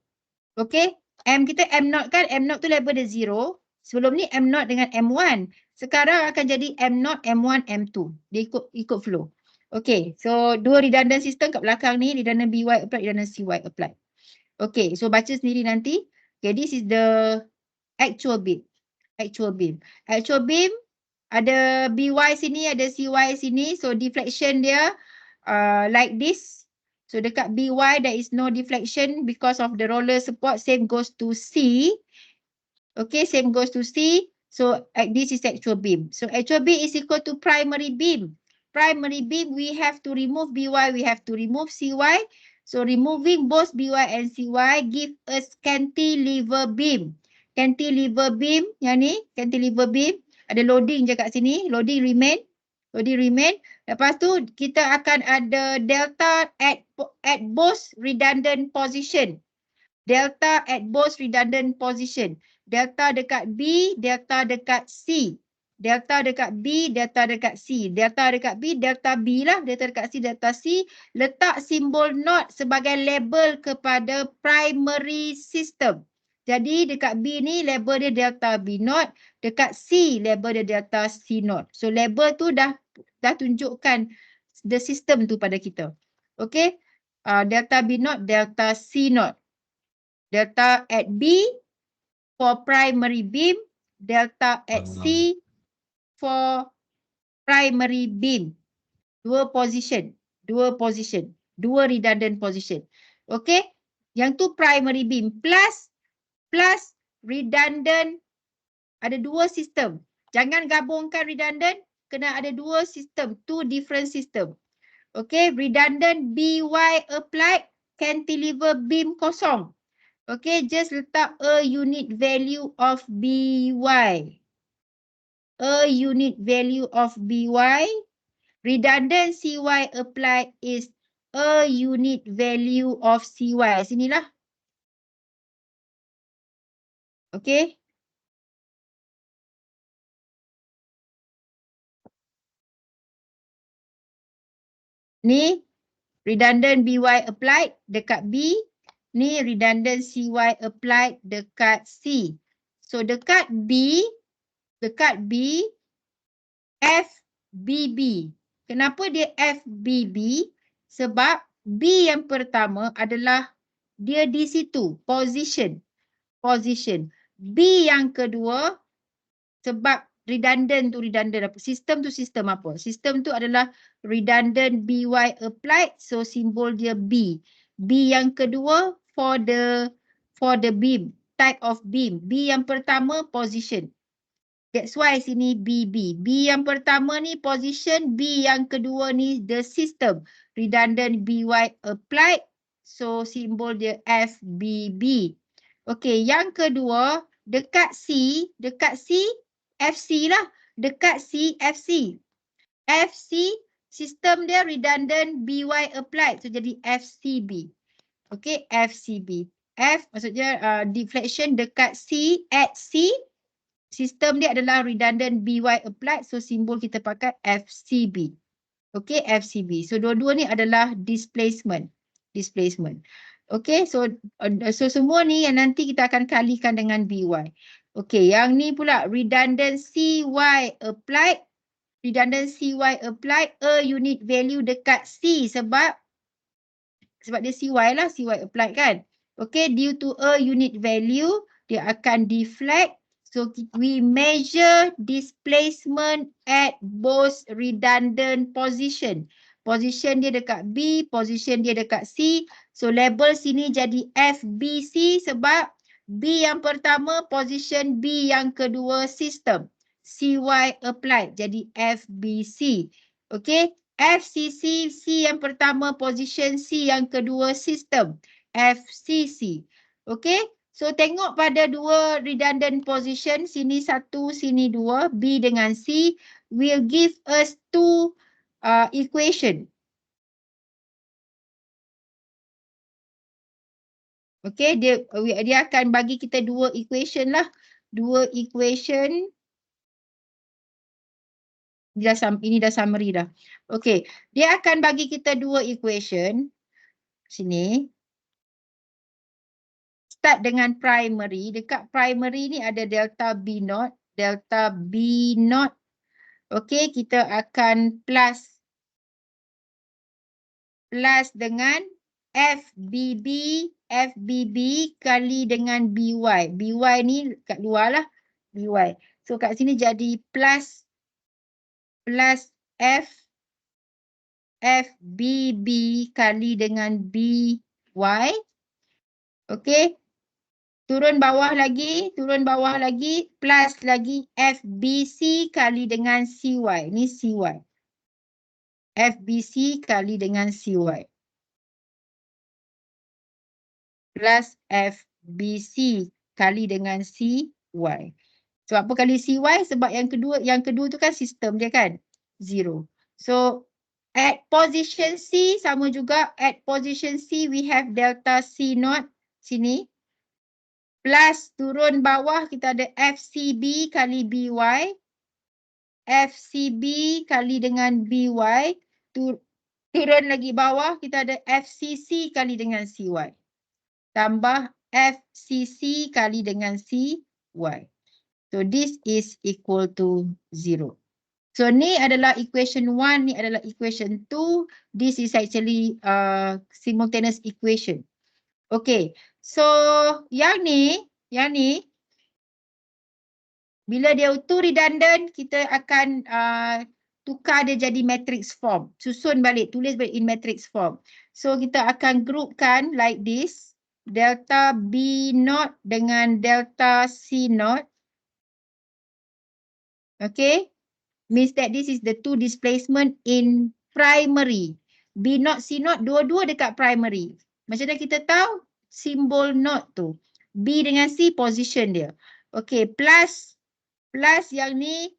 Okay. Kita M0 kan, M0 tu label dia 0. Sebelum ni M0 dengan M1. Sekarang akan jadi M0, M1, M2. Dia ikut flow. Okay, so dua redundant system kat belakang ni, redundant BY applied, redundant CY applied. Okay, so baca sendiri nanti. Okay, this is the actual beam. Actual beam ada BY sini, ada CY sini. So deflection dia like this. So dekat BY there is no deflection because of the roller support. Same goes to C. Okay, same goes to C. So this is actual beam. So actual beam is equal to primary beam. Primary beam we have to remove BY, we have to remove CY. So removing both BY and CY give us cantilever beam. Cantilever beam yang ni, cantilever beam. Ada loading je kat sini, loading remain. Lepas tu kita akan ada delta at both redundant position. Delta at both redundant position. Delta dekat B, delta dekat C. Delta dekat B, delta dekat C. Delta dekat B, delta B lah. Delta dekat C, delta C. Letak simbol not sebagai label kepada primary system. Jadi dekat B ni label dia delta B not. Dekat C label dia delta C not. So label tu dah tunjukkan the system tu pada kita. Okay. Delta B not, delta C not. Delta at B for primary beam, delta at C for primary beam. Dua position, dua redundant position. Okay, yang tu primary beam plus redundant, ada dua sistem. Jangan gabungkan redundant, kena ada dua sistem, two different system. Okay, redundant BY applied cantilever beam kosong. Okay, just letak a unit value of BY. A unit value of BY. Redundant CY applied is a unit value of CY. Sinilah. Okay. Ni redundant BY applied dekat B. Ni redundant CY applied dekat C. So dekat B FBB. Kenapa dia FBB? Sebab B yang pertama adalah dia di situ, position. B yang kedua, sebab redundant tu redundant apa? Sistem tu sistem apa? Sistem tu adalah redundant BY applied, so simbol dia B. B yang kedua for the beam, type of beam. B yang pertama position. That's why sini BB. B yang pertama ni position, B yang kedua ni the system. Redundant BY applied, so simbol dia FBB. Okay, yang kedua dekat C FC lah. Dekat C FC. FC sistem dia redundant BY applied, so jadi FCB. Okay, FCB. F maksudnya deflection dekat C, at C. Sistem dia adalah redundant BY applied, so simbol kita pakai FCB. Okay, FCB. So dua-dua ni adalah displacement. Okay, so semua ni yang nanti kita akan kalikan dengan BY. Okay, yang ni pula redundant CY applied. Redundant CY applied, a unit value dekat C sebab dia CY lah, CY applied kan. Okay, due to a unit value, dia akan deflect. So we measure displacement at both redundant position. Position dia dekat B, position dia dekat C. So label sini jadi FBC sebab B yang pertama position, B yang kedua system. CY applied jadi FBC. Okay, FCC, C yang pertama position, C yang kedua system. FCC. Okay. So tengok pada dua redundant position, sini satu, sini dua, B dengan C will give us two equation. Okay, dia akan bagi kita dua equation lah. Dua equation. Ini dah summary dah. Okay, dia akan bagi kita dua equation. Sini. Start dengan primary. Dekat primary ni ada delta B naught. Delta B naught. Okay, kita akan plus dengan FBB kali dengan BY. BY ni kat luar lah. BY. So kat sini jadi plus FBB kali dengan BY. Okay. Turun bawah lagi, plus lagi FBC kali dengan CY. Ni CY. FBC kali dengan CY. Plus FBC kali dengan CY. Sebab apa kali CY? Sebab yang kedua tu kan sistem dia kan? 0. So, at position C sama juga. At position C, we have delta C naught. Sini. Plus turun bawah kita ada FCB kali BY. FCB kali dengan BY. Turun lagi bawah kita ada FCC kali dengan CY. Tambah FCC kali dengan CY. So this is equal to 0. So ni adalah equation 1, ni adalah equation 2. This is actually simultaneous equation. Okay. So yang ni Bila dia two redundant, kita akan tukar dia jadi matrix form. Susun balik, tulis balik in matrix form. So kita akan groupkan like this. Delta B naught dengan delta C naught. Okay. Means that this is the two displacement in primary. B naught, C naught, dua-dua dekat primary. Macam mana kita tahu? Simbol naught tu. B dengan C position dia. Okay, plus yang ni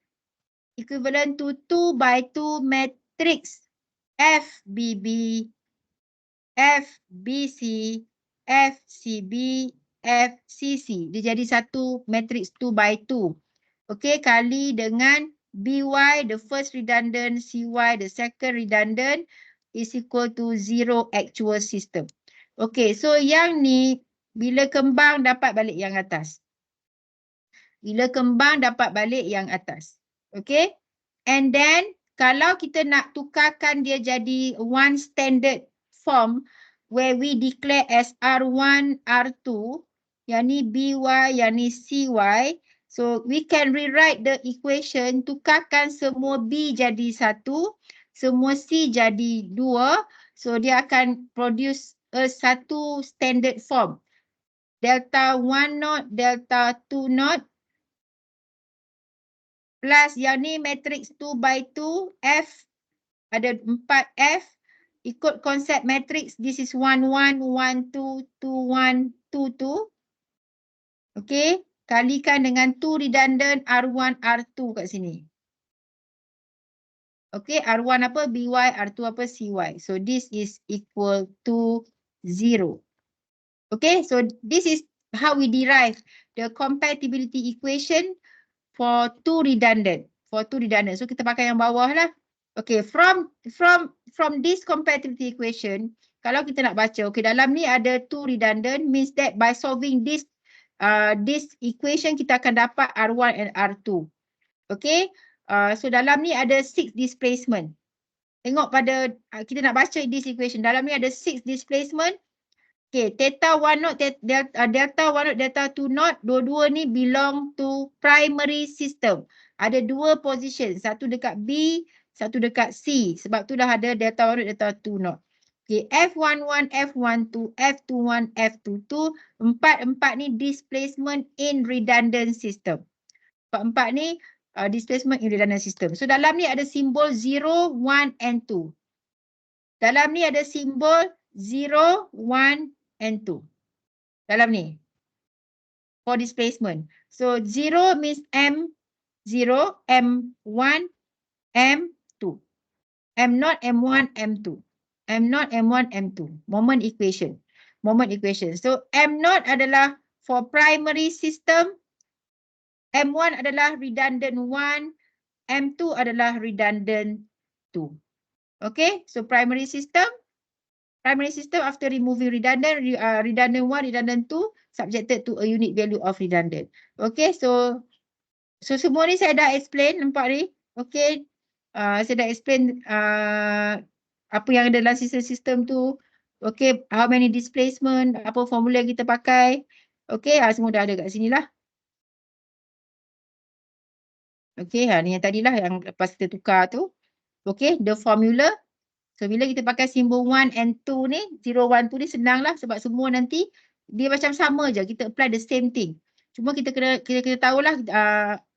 equivalent to 2 by 2 matrix FBB, FBC, FCB, FCC. Dia jadi satu matrix 2 by 2. Okay, kali dengan BY, the first redundant, CY, the second redundant, is equal to 0 actual system. Okay, so yang ni, bila kembang dapat balik yang atas. Bila kembang dapat balik yang atas. Okay, and then, kalau kita nak tukarkan dia jadi one standard form, where we declare as R1, R2, yang ni BY, yang ni CY, so we can rewrite the equation, tukarkan semua B jadi 1, semua C jadi 2. So dia akan produce satu standard form. Delta 1 naught, delta 2 naught. Plus yang ni matrix 2 by 2, F, ada 4 F. Ikut konsep matrix, this is 1, 1, 1, 2, 2, 1, 2, 2. Okay. Kalikan dengan 2 redundant R1, R2 kat sini. Okay, R1 apa? BY, R2 apa? CY. So this is equal to 0. Okay, so this is how we derive the compatibility equation for 2 redundant. So kita pakai yang bawah lah. Okay, from this compatibility equation, kalau kita nak baca, okay, dalam ni ada 2 redundant, means that by solving this equation kita akan dapat R1 and R2. Okay. So dalam ni ada 6 displacement. Tengok pada kita nak baca this equation. Dalam ni ada 6 displacement. Okay. Theta 1 naught, delta 1 naught, delta 2 naught. Dua-dua ni belong to primary system. Ada 2 position. Satu dekat B, satu dekat C. Sebab tu dah ada delta 1 naught, delta 2 naught. Okay, F11, F12, F21, F22, empat ni displacement in redundant system. Empat ni displacement in redundant system. So dalam ni ada simbol 0, 1 and 2. Dalam ni ada simbol 0, 1 and 2. Dalam ni. For displacement. So 0 means M0, M1, M2. M0, M1, M2. M0, M1, M2. Moment equation. So M0 adalah for primary system. M1 adalah redundant 1. M2 adalah redundant 2. Okay. So primary system after removing redundant, redundant 1, redundant 2, subjected to a unit value of redundant. Okay. So semua ni saya dah explain. Nampak ni? Okay. Saya dah explain apa yang ada dalam sistem tu. Okay, how many displacement, apa formula yang kita pakai. Okay, semua dah ada kat sini lah. Okay, ni yang tadilah yang lepas kita tukar tu. Okay, the formula. So, bila kita pakai simbol 1 and 2 ni, 0, 1, 2 ni senang lah sebab semua nanti dia macam sama je. Kita apply the same thing. Cuma kita kena tahulah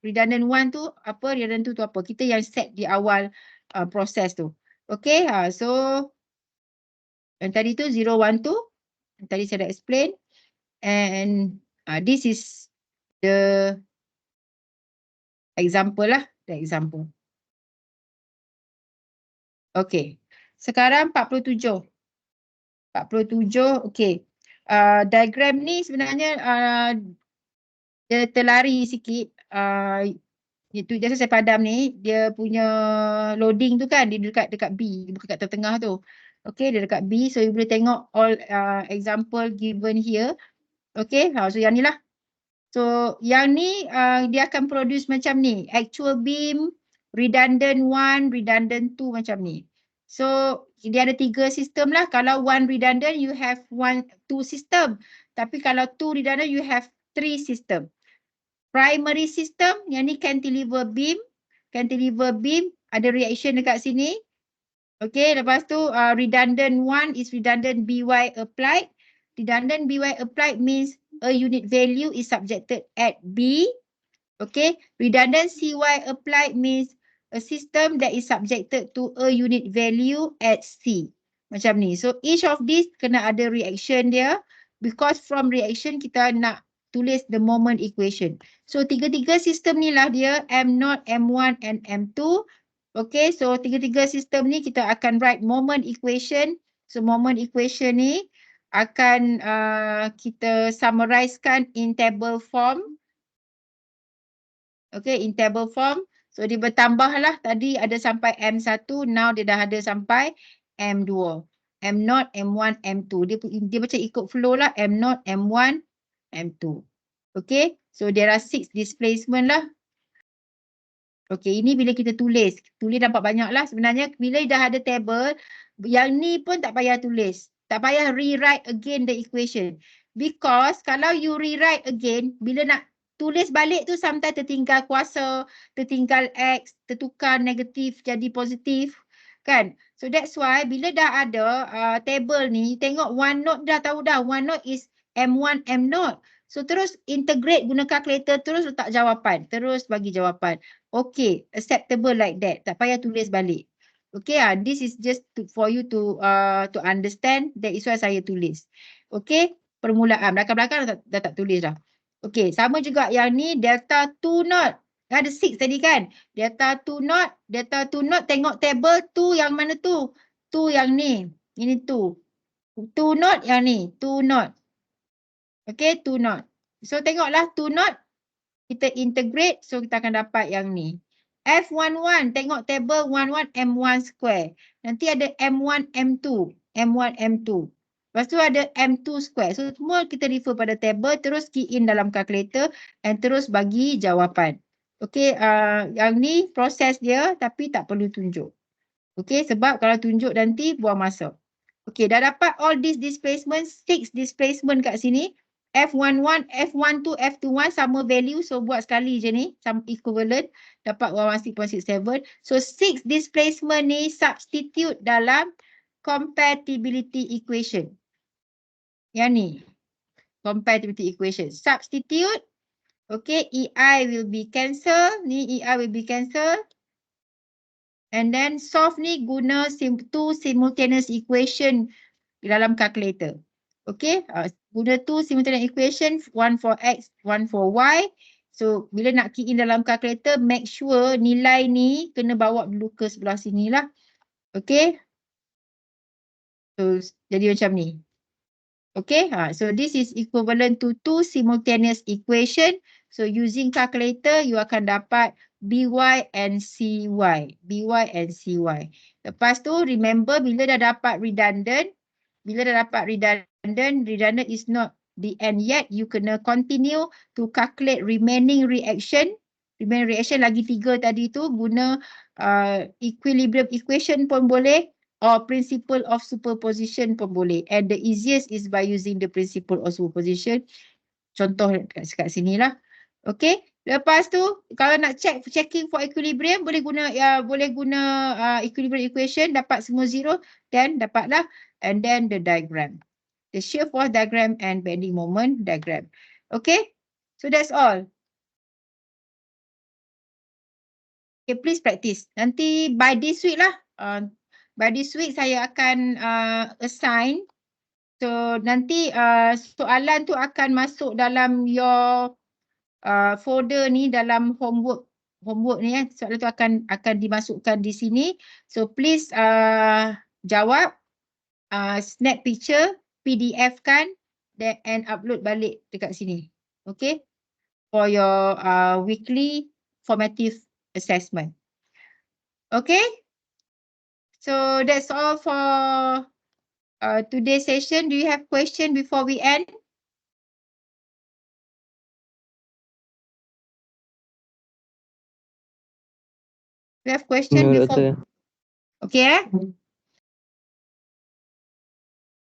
redundant 1 tu apa, redundant 2 tu apa. Kita yang set di awal proses tu. Okay, so yang tadi tu 0, 1, 2. Yang tadi saya dah explain. And this is the example lah. The example. Okay. Sekarang 47. 47, okay. Diagram ni sebenarnya dia terlari sikit. Itu jasa saya padam ni, dia punya loading tu kan, dia dekat B, bukan kat tengah tu. Okay, dia dekat B, so you boleh tengok all example given here. Okay, so yang ni lah. So yang ni dia akan produce macam ni, actual beam, redundant 1, redundant 2 macam ni. So dia ada 3 sistem lah. Kalau 1 redundant, you have 2 sistem. Tapi kalau 2 redundant, you have 3 sistem. Primary system, yang ni cantilever beam. Cantilever beam, ada reaction dekat sini. Okay, lepas tu redundant one is redundant BY applied. Redundant BY applied means a unit value is subjected at B. Okay, redundant CY applied means a system that is subjected to a unit value at C. Macam ni. So each of these kena ada reaction dia, because from reaction kita nak tulis the moment equation. So tiga-tiga sistem ni lah dia M0, M1 and M2. Okay, so tiga-tiga sistem ni kita akan write moment equation. So moment equation ni akan kita summarizekan in table form. Okay, in table form. So dia bertambah lah. Tadi ada sampai M1, now dia dah ada sampai M2. M0, M1, M2. Dia macam ikut flow lah. M0, M1, M2. Okay, so there are 6 displacement lah. Okay, ini bila kita tulis. Tulis dapat banyak lah. Sebenarnya bila dah ada table, yang ni pun tak payah tulis. Tak payah rewrite again the equation. Because kalau you rewrite again, bila nak tulis balik tu sometimes tertinggal kuasa, tertinggal X, tertukar negatif jadi positif. Kan? So that's why bila dah ada table ni, tengok one note dah tahu dah. One note is M1, M0. So terus integrate guna calculator, terus letak jawapan. Terus bagi jawapan. Okay, acceptable like that. Tak payah tulis balik. Okay, this is just for you to understand. That is why saya tulis. Okay, permulaan. Belakang-belakang dah tak tulis dah. Okay, sama juga yang ni delta 2 not. Ada 6 tadi kan? Delta 2 not. Delta 2 not tengok table 2 yang mana tu? 2 yang ni. Ini 2. 2 not yang ni. 2 not. Okay, 2 not. So tengoklah 2 not. Kita integrate, so kita akan dapat yang ni. F11, tengok table 11 M1 square. Nanti ada M1 M2. M1 M2. Lepas tu ada M2 square. So semua kita refer pada table, terus key in dalam calculator and terus bagi jawapan. Okay, yang ni proses dia tapi tak perlu tunjuk. Okay, sebab kalau tunjuk nanti buang masa. Okay, dah dapat all these displacement, 6 displacement kat sini. F11, F12, F21 sama value. So buat sekali je ni, sama equivalent. Dapat 116.67. So 6 displacement ni substitute dalam compatibility equation. Yang ni, compatibility equation. Substitute. Okay, EI will be cancel. Ni EI will be cancel. And then solve ni guna two simultaneous equation dalam calculator. Okay, guna two simultaneous equation, one for X, one for Y. So, bila nak key in dalam calculator, make sure nilai ni kena bawa dulu ke sebelah sini lah. Okay. So, jadi macam ni. Okay, so this is equivalent to two simultaneous equation. So, using calculator, you akan dapat BY and CY. BY and CY. Lepas tu, remember bila dah dapat redundant, redundant is not the end yet. You kena continue to calculate remaining reaction. Remaining reaction lagi 3 tadi tu guna equilibrium equation pun boleh or principle of superposition pun boleh. And the easiest is by using the principle of superposition. Contoh kat sini lah. Okay. Lepas tu kalau nak checking for equilibrium boleh guna equilibrium equation, dapat semua zero, then dapatlah, and then the diagram. The shear force diagram and bending moment diagram. Okay. So that's all. Okay, please practice. Nanti by this week lah. By this week saya akan assign. So nanti soalan tu akan masuk dalam your folder ni, dalam homework ni. Soalan tu akan dimasukkan di sini. So please jawab, snap picture, PDF kan, and upload balik dekat sini. Okay, for your weekly formative assessment. Okay, so that's all for today's session. Do you have question before we end? You have question No, before? Doktor. Okay.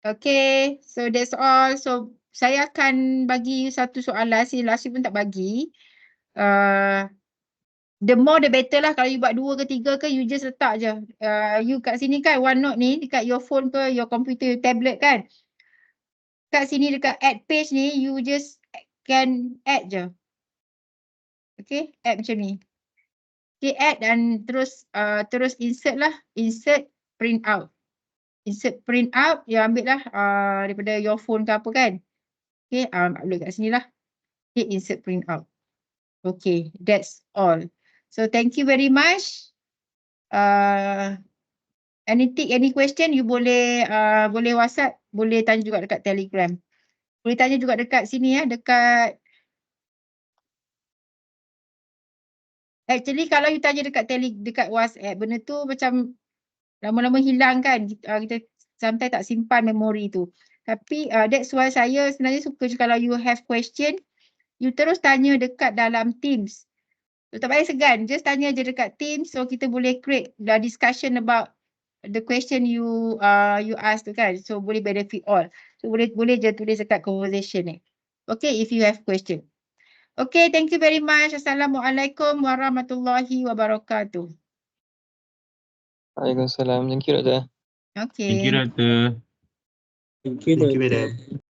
Okay, so that's all. So saya akan bagi satu soalan. Si last week pun tak bagi. The more the better lah. Kalau you buat 2 ke 3 ke, you just letak je. You kat sini kan OneNote ni, dekat your phone ke, your computer, your tablet kan. Kat sini dekat add page ni, you just can add je. Okay, add macam ni. Okay, add dan terus insert lah. Insert print out. Insert print out, you ambil lah daripada your phone ke apa kan. Okay, upload kat sini lah. Okay, insert print out. Okay, that's all. So thank you very much. Any question you boleh WhatsApp, boleh tanya juga dekat Telegram. Boleh tanya juga dekat sini ya, dekat actually kalau you tanya dekat WhatsApp, benda tu macam lama-lama hilang kan. Kita sometimes tak simpan memori tu. Tapi that's why saya sebenarnya suka kalau you have question, you terus tanya dekat dalam Teams. So, tak payah segan, just tanya je dekat Teams, so kita boleh create the discussion about the question you ask tu kan. So boleh benefit all. So boleh je tulis dekat conversation ni. Okay, if you have question. Okay, thank you very much. Assalamualaikum warahmatullahi wabarakatuh. Waalaikumsalam. Thank you, Doktor. Okay. Thank you, Doktor. Thank you, madam.